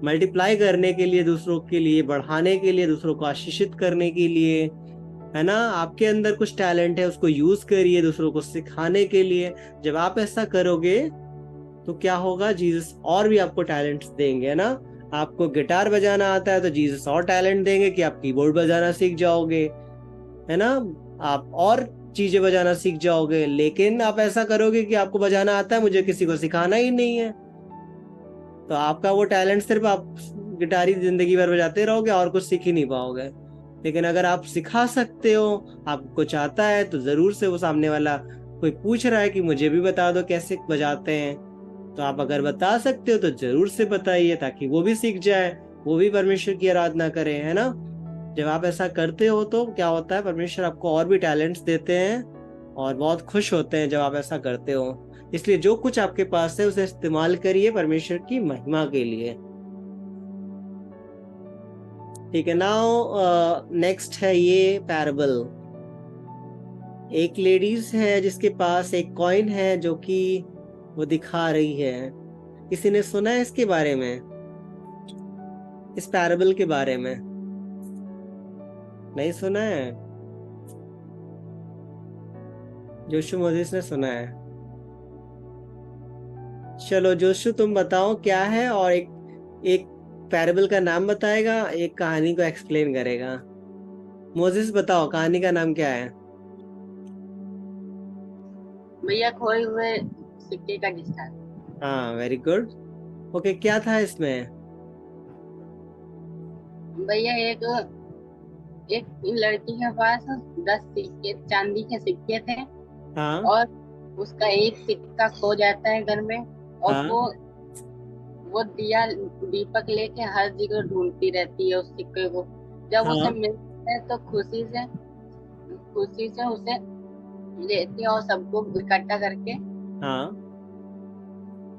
[SPEAKER 1] मल्टीप्लाई करने के लिए, दूसरों के लिए बढ़ाने के लिए, दूसरों को आशीषित करने के लिए, है ना। आपके अंदर कुछ टैलेंट है, उसको यूज करिए दूसरों को सिखाने के लिए। जब आप ऐसा करोगे तो क्या होगा? जीसस और भी आपको टैलेंट्स देंगे, है ना। आपको गिटार बजाना आता है तो जीसस और टैलेंट देंगे कि आप कीबोर्ड बजाना सीख जाओगे, है ना। आप और चीजें बजाना सीख जाओगे। लेकिन आप ऐसा करोगे कि आपको बजाना आता है, मुझे किसी को सिखाना ही नहीं है, तो आपका वो टैलेंट सिर्फ आप गिटार ही जिंदगी भर बजाते रहोगे और कुछ सीख ही नहीं पाओगे। लेकिन अगर आप सिखा सकते हो, आपको कुछ आता है, तो जरूर से वो सामने वाला कोई पूछ रहा है कि मुझे भी बता दो कैसे बजाते हैं, तो आप अगर बता सकते हो तो जरूर से बताइए, ताकि वो भी सीख जाए, वो भी परमेश्वर की आराधना करे, है ना। जब आप ऐसा करते हो तो क्या होता है? परमेश्वर आपको और भी टैलेंट्स देते हैं और बहुत खुश होते हैं जब आप ऐसा करते हो। इसलिए जो कुछ आपके पास है उसे इस्तेमाल करिए परमेश्वर की महिमा के लिए, ठीक है। नाउ नेक्स्ट है ये पैराबल। एक लेडीज है जिसके पास एक कॉइन है जो कि वो दिखा रही है। किसी ने सुना है इसके बारे में, इस पैराबल के बारे में? नहीं सुना है? जोशु मोजिस ने सुना है। चलो जोशु, तुम बताओ क्या है, और एक पैराबल का नाम बताएगा, एक कहानी को एक्सप्लेन करेगा। मोजिस बताओ, कहानी का नाम क्या है?
[SPEAKER 4] भैया खोए हुए सिक्के का किस्सा।
[SPEAKER 1] हाँ, वेरी गुड। ओके, क्या था इसमें?
[SPEAKER 4] भैया एक लड़की के पास 10 सिक्के, चांदी के सिक्के थे,
[SPEAKER 1] हाँ
[SPEAKER 4] और उसका एक सिक्का खो जाता है घर में, और
[SPEAKER 1] हाँ
[SPEAKER 4] वो दीपक लेके हर जगह ढूंढती रहती है उस सिक्के को। जब उसे
[SPEAKER 1] हाँ
[SPEAKER 4] मिलता है तो खुशी से उसे लेती है और सबको
[SPEAKER 1] हाँ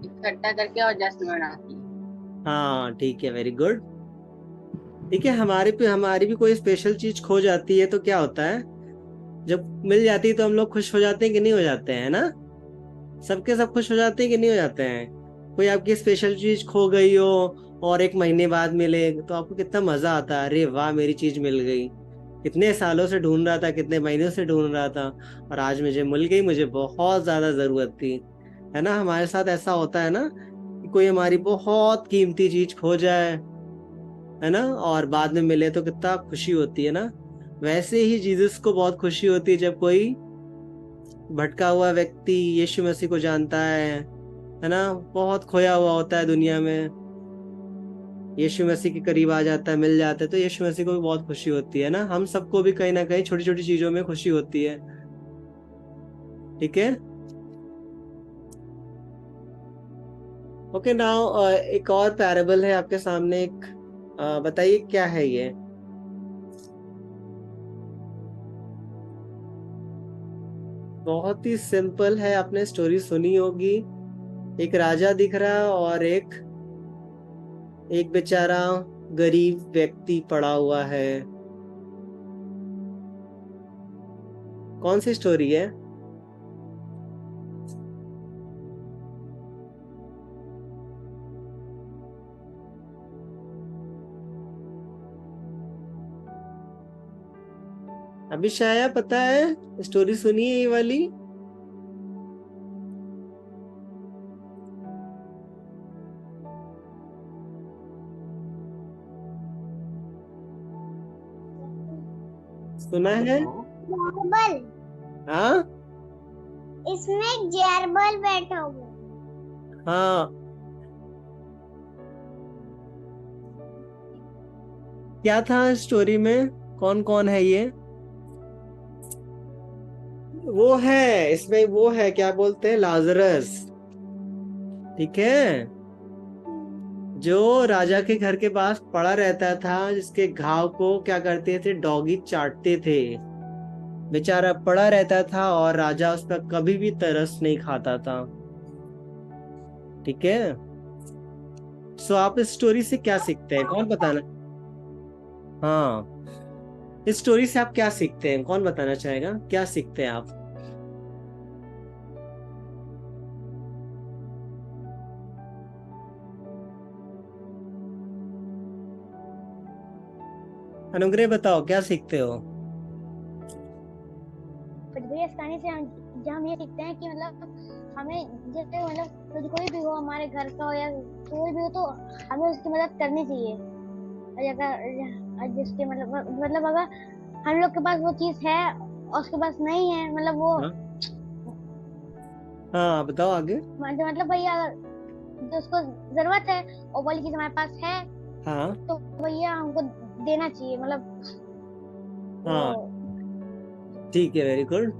[SPEAKER 4] इकट्ठा करके और जश्न मनाती है।
[SPEAKER 1] हाँ, ठीक है, वेरी गुड। ठीक है, हमारी भी कोई स्पेशल चीज खो जाती है तो क्या होता है? जब मिल जाती है तो हम लोग खुश हो जाते हैं कि नहीं हो जाते हैं ना? सबके सब खुश हो जाते हैं कि नहीं हो जाते हैं? कोई आपकी स्पेशल चीज खो गई हो और 1 महीने बाद मिले तो आपको कितना मजा आता है, अरे वाह मेरी चीज मिल गई, कितने सालों से ढूंढ रहा था, कितने महीनों से ढूंढ रहा था, और आज मुझे मिल गई। मुझे बहुत ज्यादा जरूरत थी, है ना। हमारे साथ ऐसा होता है ना कि कोई हमारी बहुत कीमती चीज खो जाए, है ना, और बाद में मिले तो कितना खुशी होती है ना। वैसे ही जीसस को बहुत खुशी होती है जब कोई भटका हुआ व्यक्ति यीशु मसीह को जानता है ना, बहुत खोया हुआ होता है दुनिया में, यीशु मसीह के करीब आ जाता है, मिल जाता है, तो यीशु मसीह को भी बहुत खुशी होती है ना। हम सबको भी कहीं ना कहीं छोटी छोटी चीजों में खुशी होती है। ठीक है, ओके। नाउ एक और पैराबल है आपके सामने, एक बताइए क्या है ये। बहुत ही सिंपल है, आपने स्टोरी सुनी होगी। एक राजा दिख रहा है और एक एक बेचारा गरीब व्यक्ति पड़ा हुआ है। कौन सी स्टोरी है? अभी शाया पता है, स्टोरी सुनी है ये वाली? सुना है?
[SPEAKER 2] जरबल,
[SPEAKER 1] हाँ
[SPEAKER 2] इसमें जरबल बैठा हुआ।
[SPEAKER 1] हाँ, क्या था स्टोरी में? कौन कौन है ये? वो है इसमें, वो है क्या बोलते हैं, लाजरस। ठीक है, जो राजा के घर के पास पड़ा रहता था, जिसके घाव को क्या करते थे, डॉगी चाटते थे। बेचारा पड़ा रहता था और राजा उस पर कभी भी तरस नहीं खाता था। ठीक है, सो आप इस स्टोरी से क्या सीखते हैं, कौन बताना? हाँ, इस स्टोरी से आप क्या सीखते हैं, कौन बताना चाहेगा, क्या सीखते हैं आप? अनुग्रह बताओ, क्या सीखते हो?
[SPEAKER 5] पृथ्वी इस कहानी से हम ये सीखते हैं कि मतलब हमें जैसे मतलब कोई भी हो, हमारे घर का हो या कोई भी हो, तो हमें उसकी मदद करनी चाहिए। और अगर जिसके मतलब अगर हम लोग के पास वो चीज है और उसके पास नहीं है, मतलब वो
[SPEAKER 1] हाँ हाँ, बताओ आगे।
[SPEAKER 5] मतलब भैया अगर जो उसको जरूरत है और वाली चीज हमारे पास है,
[SPEAKER 1] हाँ
[SPEAKER 5] तो भैया हमको देना चाहिए। मतलब वो
[SPEAKER 1] हाँ, ठीक है, वेरी गुड।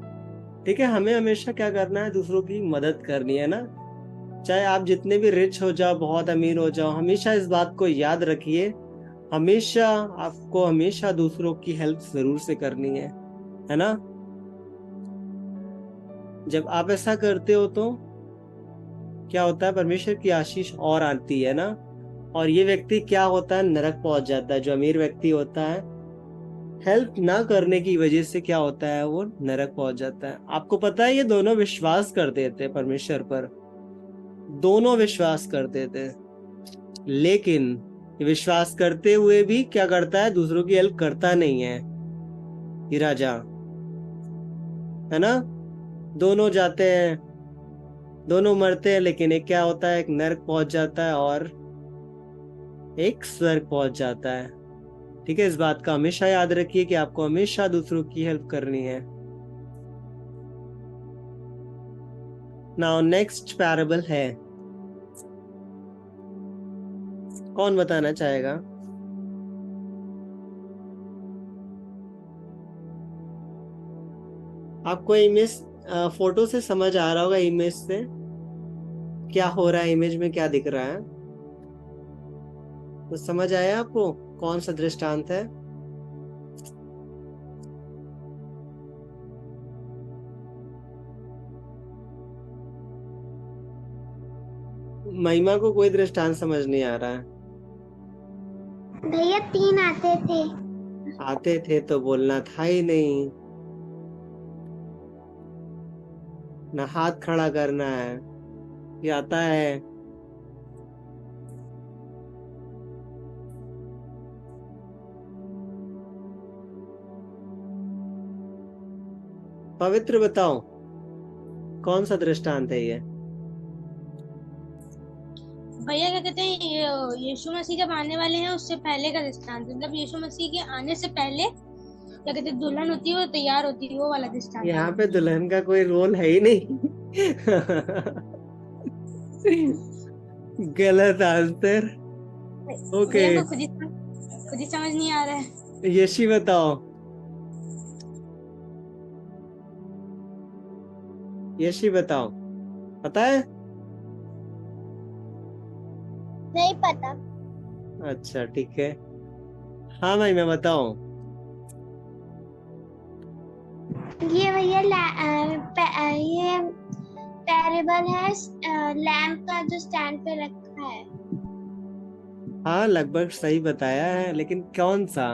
[SPEAKER 1] ठीक है, हमें हमेशा क्या करना है, दूसरों की मदद करनी है ना। चाहे आप जितने भी रिच हो जाओ, बहुत अमीर हो जाओ, हमेशा इस बात को याद रखिए, हमेशा आपको हमेशा दूसरों की हेल्प जरूर से करनी है ना। जब आप ऐसा करते हो तो क्या होता है, परमेश्वर की आशीष और आती है ना। और ये व्यक्ति क्या होता है, नरक पहुंच जाता है। जो अमीर व्यक्ति होता है, हेल्प ना करने की वजह से क्या होता है, वो नरक पहुंच जाता है। आपको पता है, ये दोनों विश्वास करते थे परमेश्वर पर, दोनों विश्वास करते थे, लेकिन ये विश्वास करते हुए भी क्या करता है, दूसरों की हेल्प करता नहीं है ये राजा, है ना। दोनों जाते हैं, दोनों मरते हैं, लेकिन एक क्या होता है, एक नरक पहुंच जाता है और एक स्वर्ग पहुंच जाता है। ठीक है, इस बात का हमेशा याद रखिए कि आपको हमेशा दूसरों की हेल्प करनी है। नाउ नेक्स्ट पैराबल है, कौन बताना चाहेगा? आपको इमेज, फोटो से समझ आ रहा होगा, इमेज से क्या हो रहा है, इमेज में क्या दिख रहा है, तो समझ आया आपको कौन सा दृष्टांत है? महिमा को कोई दृष्टांत समझ नहीं आ रहा है।
[SPEAKER 2] भैया 3 आते थे।
[SPEAKER 1] आते थे तो बोलना था ही नहीं, ना हाथ खड़ा करना है, ये आता है। पवित्र बताओ, कौन सा दृष्टांत है ये?
[SPEAKER 5] भैया क्या कहते हैं, यीशु मसीह जब आने वाले हैं उससे पहले का दृष्टांत, मतलब यीशु मसीह के आने से पहले क्या कहते हैं, दुल्हन होती है वो तैयार होती है, वो वाला दृष्टांत है।
[SPEAKER 1] यहाँ पे दुल्हन का कोई रोल है ही नहीं। गलत आंसर। ओके,
[SPEAKER 5] भैया को खुद ही समझ नहीं आ रहा है।
[SPEAKER 1] यशी बताओ, यशी बताओ, पता है?
[SPEAKER 2] नहीं पता।
[SPEAKER 1] अच्छा ठीक है। हाँ भाई, मैं बताऊं?
[SPEAKER 2] ये भैया ये पैरेबल है लैम्प का जो स्टैंड पे रखा है।
[SPEAKER 1] हाँ, लगभग सही बताया है, लेकिन कौन सा?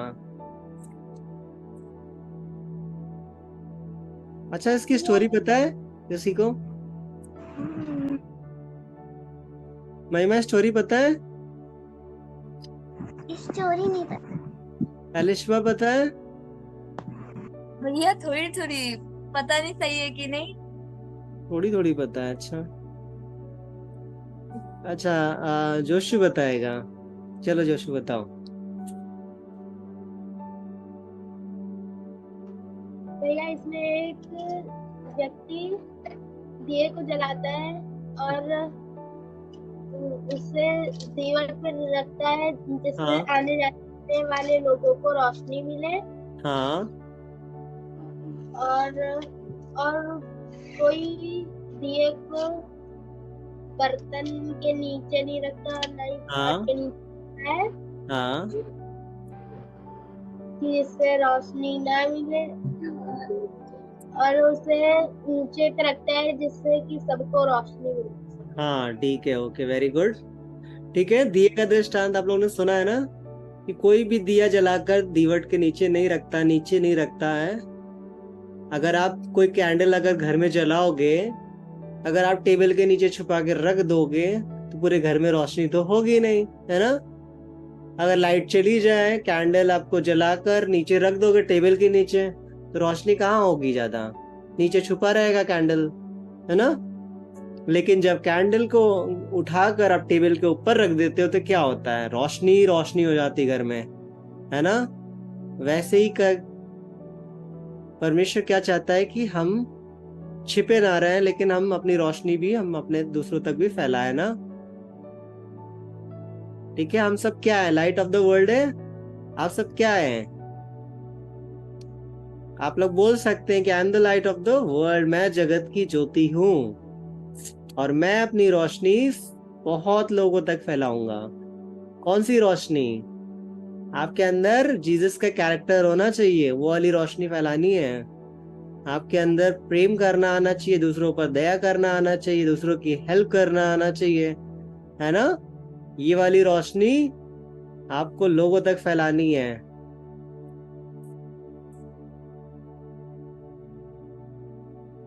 [SPEAKER 1] अच्छा, इसकी स्टोरी पता है किसी को? महिमा, स्टोरी पता है?
[SPEAKER 2] स्टोरी नहीं पता।
[SPEAKER 1] एलिशबा पता है?
[SPEAKER 3] भैया थोड़ी थोड़ी, पता नहीं सही है कि नहीं।
[SPEAKER 1] थोड़ी थोड़ी पता है। अच्छा अच्छा, जोशु बताएगा। चलो जोशु बताओ।
[SPEAKER 2] भैया इसमें एक व्यक्ति दिए को जलाता है और उसे दीवार पर रखता है जिससे
[SPEAKER 1] हाँ
[SPEAKER 2] आने जाने वाले लोगों को रोशनी मिले।
[SPEAKER 1] हाँ
[SPEAKER 2] और कोई दिए को बर्तन के नीचे नहीं रखता, ना ही
[SPEAKER 1] हाँ
[SPEAKER 2] पहाड़ के नीचे है
[SPEAKER 1] हाँ
[SPEAKER 2] कि इससे रोशनी ना मिले, और उसे नीचे पे रखता है जिससे कि सबको रोशनी मिले।
[SPEAKER 1] हाँ, ठीक है। Okay, very good. ठीक है, दिए का दृष्टांत आप लोगों ने सुना है ना, कि कोई भी दिया जलाकर दीवट के नीचे नहीं रखता, नीचे नहीं रखता है। अगर आप कोई कैंडल अगर घर में जलाओगे, अगर आप टेबल के नीचे छुपा के रख दोगे, तो पूरे घर में रोशनी तो होगी नहीं, है ना? अगर लाइट चली जाए, कैंडल आपको जलाकर नीचे रख दोगे टेबल के नीचे, तो रोशनी कहाँ होगी? ज्यादा नीचे छुपा रहेगा कैंडल, है ना? लेकिन जब कैंडल को उठाकर आप टेबल के ऊपर रख देते हो, तो क्या होता है? रोशनी रोशनी हो जाती घर में, है ना? वैसे ही परमेश्वर क्या चाहता है कि हम छिपे ना रहें, लेकिन हम अपनी रोशनी भी हम अपने दूसरों तक भी फैलाए ना। ठीक है, हम सब क्या है? लाइट ऑफ द वर्ल्ड है। आप सब क्या है? आप लोग बोल सकते हैं कि I am the light of the world, मैं जगत की ज्योति हूँ और मैं अपनी रोशनी बहुत लोगों तक फैलाऊंगा। कौन सी रोशनी? आपके अंदर जीसस का कैरेक्टर होना चाहिए, वो वाली रोशनी फैलानी है। आपके अंदर प्रेम करना आना चाहिए, दूसरों पर दया करना आना चाहिए, दूसरों की हेल्प करना आना चाहिए, है ना? ये वाली रोशनी आपको लोगों तक फैलानी है।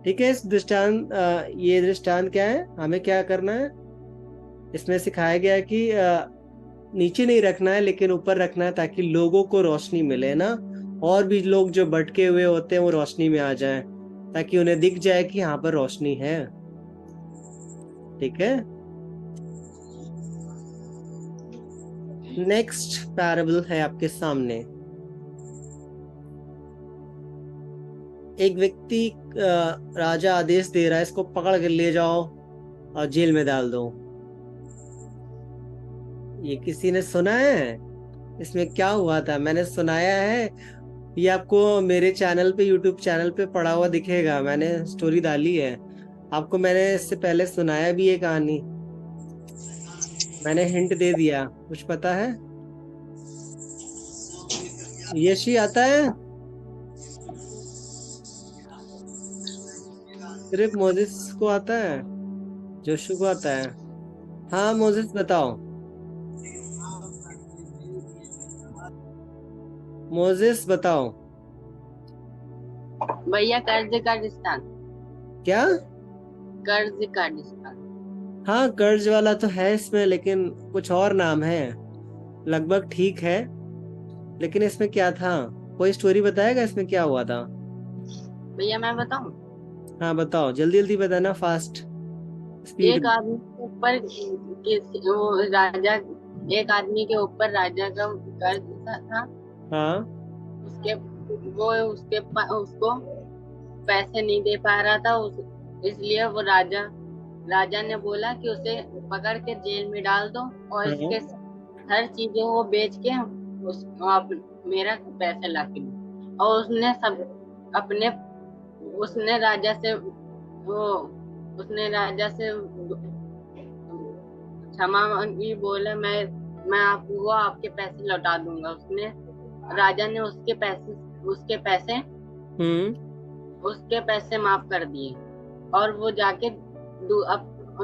[SPEAKER 1] ठीक है, ये दृष्टांत क्या है? हमें क्या करना है? इसमें सिखाया गया है कि नीचे नहीं रखना है, लेकिन ऊपर रखना है, ताकि लोगों को रोशनी मिले ना। और भी लोग जो भटके हुए होते हैं वो रोशनी में आ जाएं, ताकि उन्हें दिख जाए कि यहाँ पर रोशनी है। ठीक है, नेक्स्ट पैराबल है आपके सामने। एक व्यक्ति राजा आदेश दे रहा है, इसको पकड़ के ले जाओ और जेल में डाल दो। ये किसी ने सुना है? इसमें क्या हुआ था? मैंने सुनाया है, ये आपको मेरे चैनल पे, यूट्यूब चैनल पे पड़ा हुआ दिखेगा। मैंने स्टोरी डाली है आपको। मैंने इससे पहले सुनाया भी ये कहानी, मैंने हिंट दे दिया। कुछ पता है? यशी आता है? सिर्फ मोजिस को आता है? जोशु को आता है? हाँ मोजिस बताओ। मोजिस बताओ।
[SPEAKER 4] भैया कर्ज का दृष्टांत।
[SPEAKER 1] क्या?
[SPEAKER 4] कर्ज का दृष्टांत।
[SPEAKER 1] हाँ, कर्ज वाला तो है इसमें, लेकिन कुछ और नाम है। लगभग ठीक है, लेकिन इसमें क्या था? कोई स्टोरी बताएगा इसमें क्या हुआ था?
[SPEAKER 4] भैया मैं बताऊं?
[SPEAKER 1] हाँ बताओ, जल्दी जल्दी बताना, फास्ट स्पीड
[SPEAKER 4] एक
[SPEAKER 1] में।
[SPEAKER 4] आदमी के ऊपर वो राजा, एक आदमी के ऊपर राजा का कर्ज था।
[SPEAKER 1] हाँ।
[SPEAKER 4] उसके वो उसको पैसे नहीं दे पा रहा था इसलिए वो राजा ने बोला कि उसे पकड़ के जेल में डाल दो और
[SPEAKER 1] हाँ।
[SPEAKER 4] इसके हर चीजें वो बेच के आप मेरा पैसे ला के दो। और उसने सब अपने उसने राजा से वो उसने राजा से क्षमा मांगी, बोले मैं आपको आपके पैसे लौटा दूंगा। राजा ने
[SPEAKER 1] हम्म।
[SPEAKER 4] उसके पैसे माफ कर दिए। और वो जाके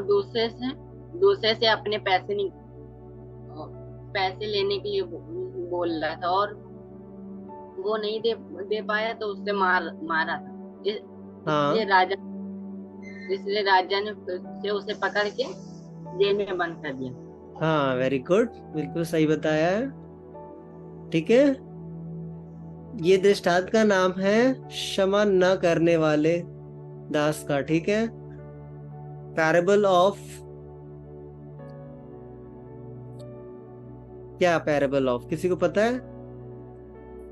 [SPEAKER 4] दूसरे से अपने पैसे लेने के लिए बोल रहा था, और वो नहीं दे पाया तो उससे मारा था।
[SPEAKER 1] हाँ।
[SPEAKER 4] इसलिए राजा ने फिर से उसे पकड़ के जेल में बंद कर दिया।
[SPEAKER 1] हाँ, वेरी गुड, बिल्कुल सही बताया है। ठीक है, ये दृष्टांत का नाम है क्षमा न करने वाले दास का। ठीक है, पैराबल ऑफ, क्या पैराबल ऑफ, किसी को पता है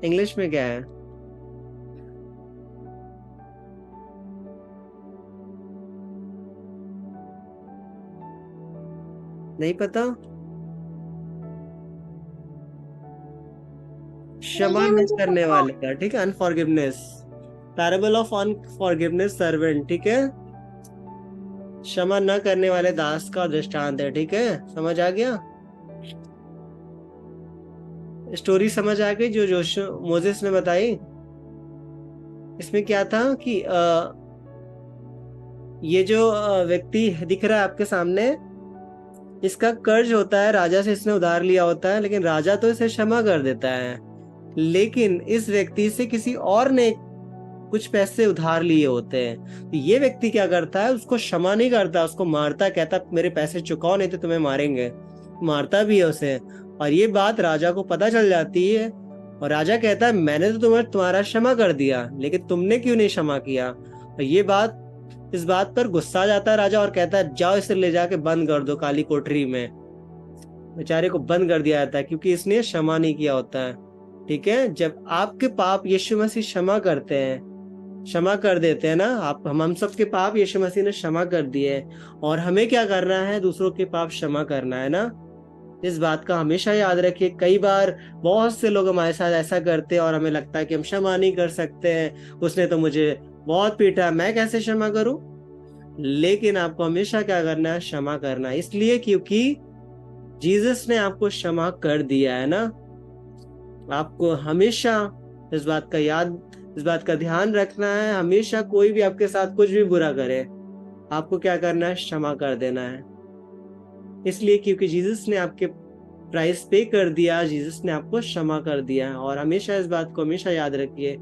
[SPEAKER 1] इंग्लिश में क्या है? नहीं पता? क्षमा
[SPEAKER 2] भैया
[SPEAKER 1] न
[SPEAKER 2] मुझे
[SPEAKER 1] करने
[SPEAKER 2] पता है।
[SPEAKER 1] वाले का, ठीक है, अनफॉरगिवनेस, पैराबल ऑफ अनफॉरगिवनेस सर्वेंट। ठीक है, क्षमा न करने वाले दास का दृष्टांत है। ठीक है, समझ आ गया? स्टोरी समझ आ गई जो जोश मोजेस ने बताई? इसमें क्या था कि ये जो व्यक्ति दिख रहा है आपके सामने, इसका कर्ज होता है, राजा से इसने उधार लिया होता है, लेकिन राजा तो इसे क्षमा कर देता है। लेकिन इस व्यक्ति से किसी और ने कुछ पैसे उधार लिए होते हैं, तो ये व्यक्ति क्या करता है, उसको क्षमा नहीं करता, उसको मारता, कहता मेरे पैसे चुकाओ नहीं तो तुम्हें मारेंगे, मारता भी है उसे। और ये बात राजा को पता चल जाती है, और राजा कहता है मैंने तो तुम्हारा क्षमा कर दिया, लेकिन तुमने क्यों नहीं क्षमा किया? और इस बात पर गुस्सा आ जाता है राजा, और कहता है जाओ इसे ले जाके बंद कर दो काली कोठरी में। बेचारे को बंद कर दिया जाता है क्योंकि इसने क्षमा नहीं किया होता है। ठीक है, जब आपके पाप यीशु मसीह क्षमा करते हैं, क्षमा कर देते हैं ना, हम सबके पाप यीशु मसीह ने क्षमा कर दिए, और हमें क्या करना है, दूसरों के पाप क्षमा करना है ना। इस बात का हमेशा याद रखिए। कई बार बहुत से लोग हमारे साथ ऐसा करते हैं और हमें लगता है कि हम क्षमा नहीं कर सकते हैं, उसने तो मुझे बहुत पीटा, मैं कैसे क्षमा करूं? लेकिन आपको हमेशा क्या करना है, क्षमा करना है, इसलिए क्योंकि जीसस ने आपको क्षमा कर दिया है ना। आपको हमेशा इस बात का ध्यान रखना है। हमेशा कोई भी आपके साथ कुछ भी बुरा करे, आपको क्या करना है, क्षमा कर देना है, इसलिए क्योंकि जीसस ने आपके प्राइस पे कर दिया, जीसस ने आपको क्षमा कर दिया। और हमेशा इस बात को हमेशा याद रखिए,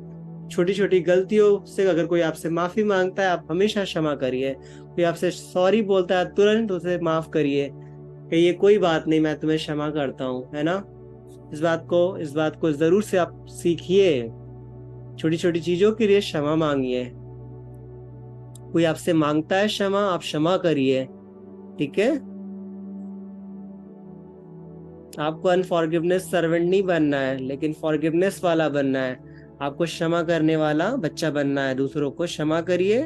[SPEAKER 1] छोटी छोटी गलतियों से अगर कोई आपसे माफी मांगता है, आप हमेशा क्षमा करिए। कोई आपसे सॉरी बोलता है, तुरंत उसे माफ करिए, कहिए कोई बात नहीं, मैं तुम्हें क्षमा करता हूँ, है ना। इस बात को जरूर से आप सीखिए। छोटी छोटी चीजों के लिए क्षमा मांगिए। कोई आपसे मांगता है क्षमा, आप क्षमा करिए। ठीक है, आपको अनफॉरगिवनेस सर्वेंट नहीं बनना है, लेकिन फॉरगिवनेस वाला बनना है। आपको क्षमा करने वाला बच्चा बनना है, दूसरों को क्षमा करिए।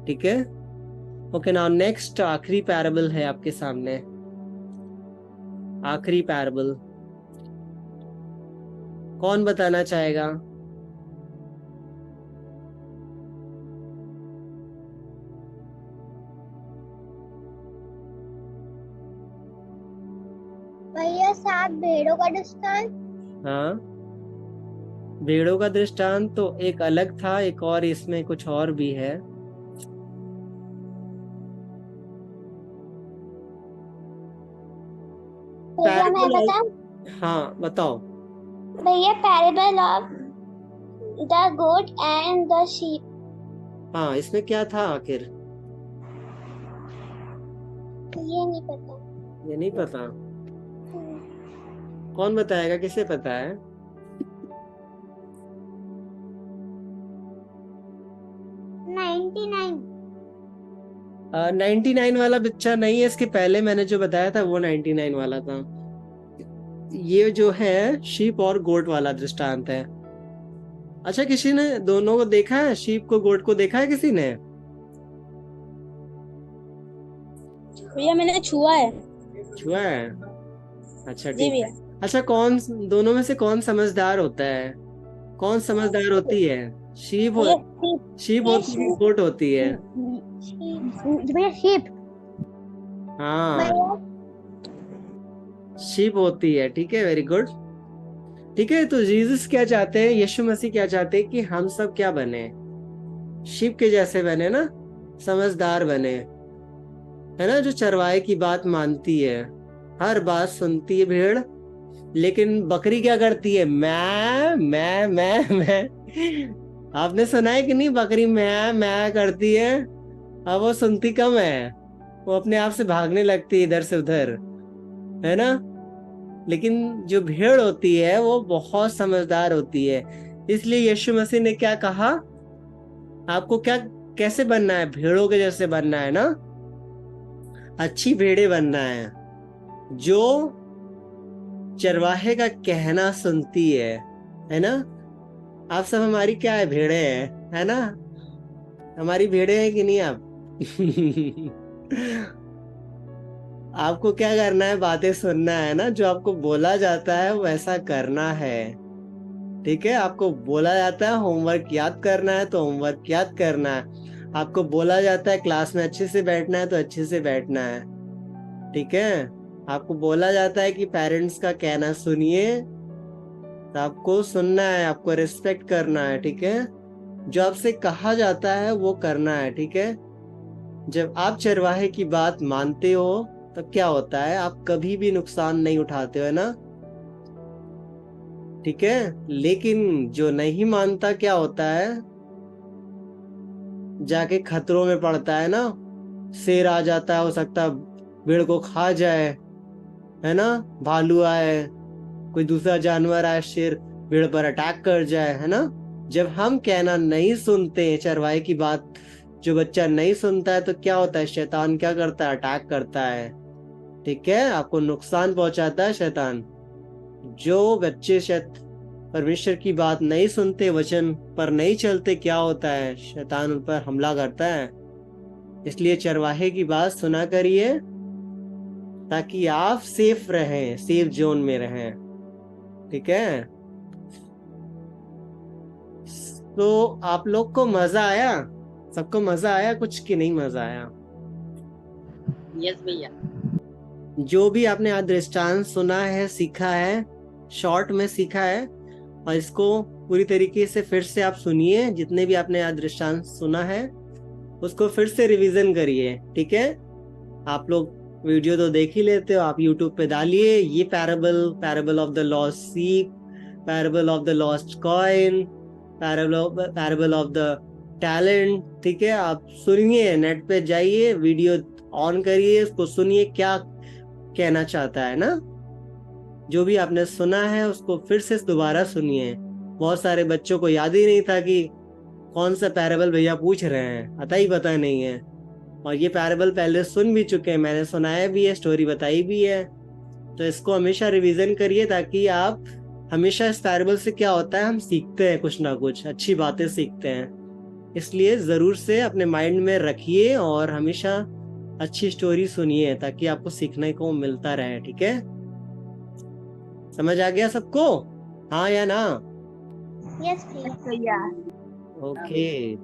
[SPEAKER 1] ठीक है, ओके, नाउ नेक्स्ट आखिरी पैराबल है आपके सामने। आखिरी पैराबल कौन बताना चाहेगा?
[SPEAKER 2] भैया 7 भेड़ों का दृष्टांत।
[SPEAKER 1] हाँ, भेड़ों का दृष्टांत तो एक अलग था, एक और इसमें कुछ और भी है।
[SPEAKER 2] भैया मैं
[SPEAKER 1] पैराबल
[SPEAKER 2] बताऊं?
[SPEAKER 1] हाँ बताओ।
[SPEAKER 2] भैया parable of the goat and the sheep.
[SPEAKER 1] हाँ, इसमें क्या था आखिर?
[SPEAKER 2] ये नहीं पता।
[SPEAKER 1] ये नहीं पता? कौन बताएगा, किसे पता है?
[SPEAKER 2] 99।
[SPEAKER 1] 99 वाला बच्चा नहीं है, इसके पहले मैंने जो बताया था वो 99 वाला था। ये जो है शीप और गोट वाला दृष्टांत है। अच्छा, किसी ने दोनों को देखा है? शीप को, गोट को देखा है किसी ने?
[SPEAKER 5] भैया मैंने छुआ है।
[SPEAKER 1] छुआ है? अच्छा
[SPEAKER 5] जी
[SPEAKER 1] ठीक
[SPEAKER 5] भैया।
[SPEAKER 1] है। अच्छा, कौन दोनों में से कौन समझदार होता है? कौन समझदार होती है? शीप
[SPEAKER 5] भैया
[SPEAKER 1] शीप होती है, गोट होती है?
[SPEAKER 5] भैया शीप।
[SPEAKER 1] हाँ, शीप होती है। ठीक है, वेरी गुड। ठीक है, तो जीसस क्या चाहते हैं, यीशु मसीह क्या चाहते हैं कि हम सब क्या बने? शीप के जैसे बने ना, समझदार बने, है ना, जो चरवाहे की बात मानती है, हर बात सुनती है भेड़। लेकिन बकरी क्या करती है? मैं। आपने सुना है कि नहीं? बकरी मैं करती है। अब वो सुनती कम है, वो अपने आप से भागने लगती है इधर से उधर, है ना। लेकिन जो भेड़ होती है वो बहुत समझदार होती है। इसलिए यीशु मसीह ने क्या कहा? आपको क्या, कैसे बनना है? भेड़ों के जैसे बनना है ना, अच्छी भेड़े बनना है, जो चरवाहे का कहना सुनती है ना। आप सब हमारी क्या है? भेड़े हैं, है ना। हमारी भेड़े हैं कि नहीं आप? आपको क्या करना है? बातें सुनना है ना, जो आपको बोला जाता है वैसा करना है। ठीक है, आपको बोला जाता है होमवर्क याद करना है तो होमवर्क याद करना है। आपको बोला जाता है क्लास में अच्छे से बैठना है तो अच्छे से बैठना है। ठीक है, आपको बोला जाता है कि पेरेंट्स का कहना सुनिए, तो आपको सुनना है, आपको रिस्पेक्ट करना है। ठीक है, जो आपसे कहा जाता है वो करना है। ठीक है, जब आप चरवाहे की बात मानते हो तब क्या होता है? आप कभी भी नुकसान नहीं उठाते हो, है ना। ठीक है, लेकिन जो नहीं मानता क्या होता है? जाके खतरों में पड़ता है ना। शेर आ जाता है, हो सकता है भेड़ को खा जाए, है ना। भालू आए, कोई दूसरा जानवर आए, शेर भेड़ पर अटैक कर जाए, है ना। जब हम कहना नहीं सुनते हैं, चरवाहे की बात जो बच्चा नहीं सुनता है, तो क्या होता है? शैतान क्या करता है? अटैक करता है। ठीक है, आपको नुकसान पहुंचाता है शैतान। जो बच्चे परमेश्वर की बात नहीं सुनते, वचन पर नहीं चलते, क्या होता है? शैतान उन पर हमला करता है। इसलिए चरवाहे की बात सुना करिए, ताकि आप सेफ रहें, सेफ जोन में रहें। ठीक है, तो आप लोग को मजा आया? सबको मजा आया कुछ कि नहीं मजा आया?
[SPEAKER 4] यस भैया।
[SPEAKER 1] जो भी आपने आज दृष्टांत सुना है, सीखा है, शॉर्ट में सीखा है, और इसको पूरी तरीके से फिर से आप सुनिए। जितने भी आपने आज दृष्टांत सुना है उसको फिर से रिवीजन करिए। ठीक है, आप लोग वीडियो तो देख ही लेते हो, आप यूट्यूब पे डालिए ये पैराबल ऑफ द लॉस्ट सीप, parable of the lost coin, parable of the talent. ठीक है, आप सुनिए, नेट पे जाइए, वीडियो ऑन करिए, उसको सुनिए क्या कहना चाहता है ना। जो भी आपने सुना है उसको फिर से दोबारा सुनिए। बहुत सारे बच्चों को याद ही नहीं था कि कौन सा पैराबल भैया पूछ रहे हैं, अता ही पता नहीं है। और ये पैराबल पहले सुन भी चुके हैं, मैंने सुनाया भी है, स्टोरी बताई भी है। तो इसको हमेशा रिवीजन करिए, ताकि आप हमेशा इस पैराबल से क्या होता है, हम सीखते हैं, कुछ ना कुछ अच्छी बातें सीखते हैं। इसलिए जरूर से अपने माइंड में रखिए और हमेशा अच्छी स्टोरी सुनिए, ताकि आपको सीखने को मिलता रहे। ठीक है, समझ आ गया सबको? हाँ या ना?
[SPEAKER 2] यस भैया।
[SPEAKER 3] भैया
[SPEAKER 1] ओके।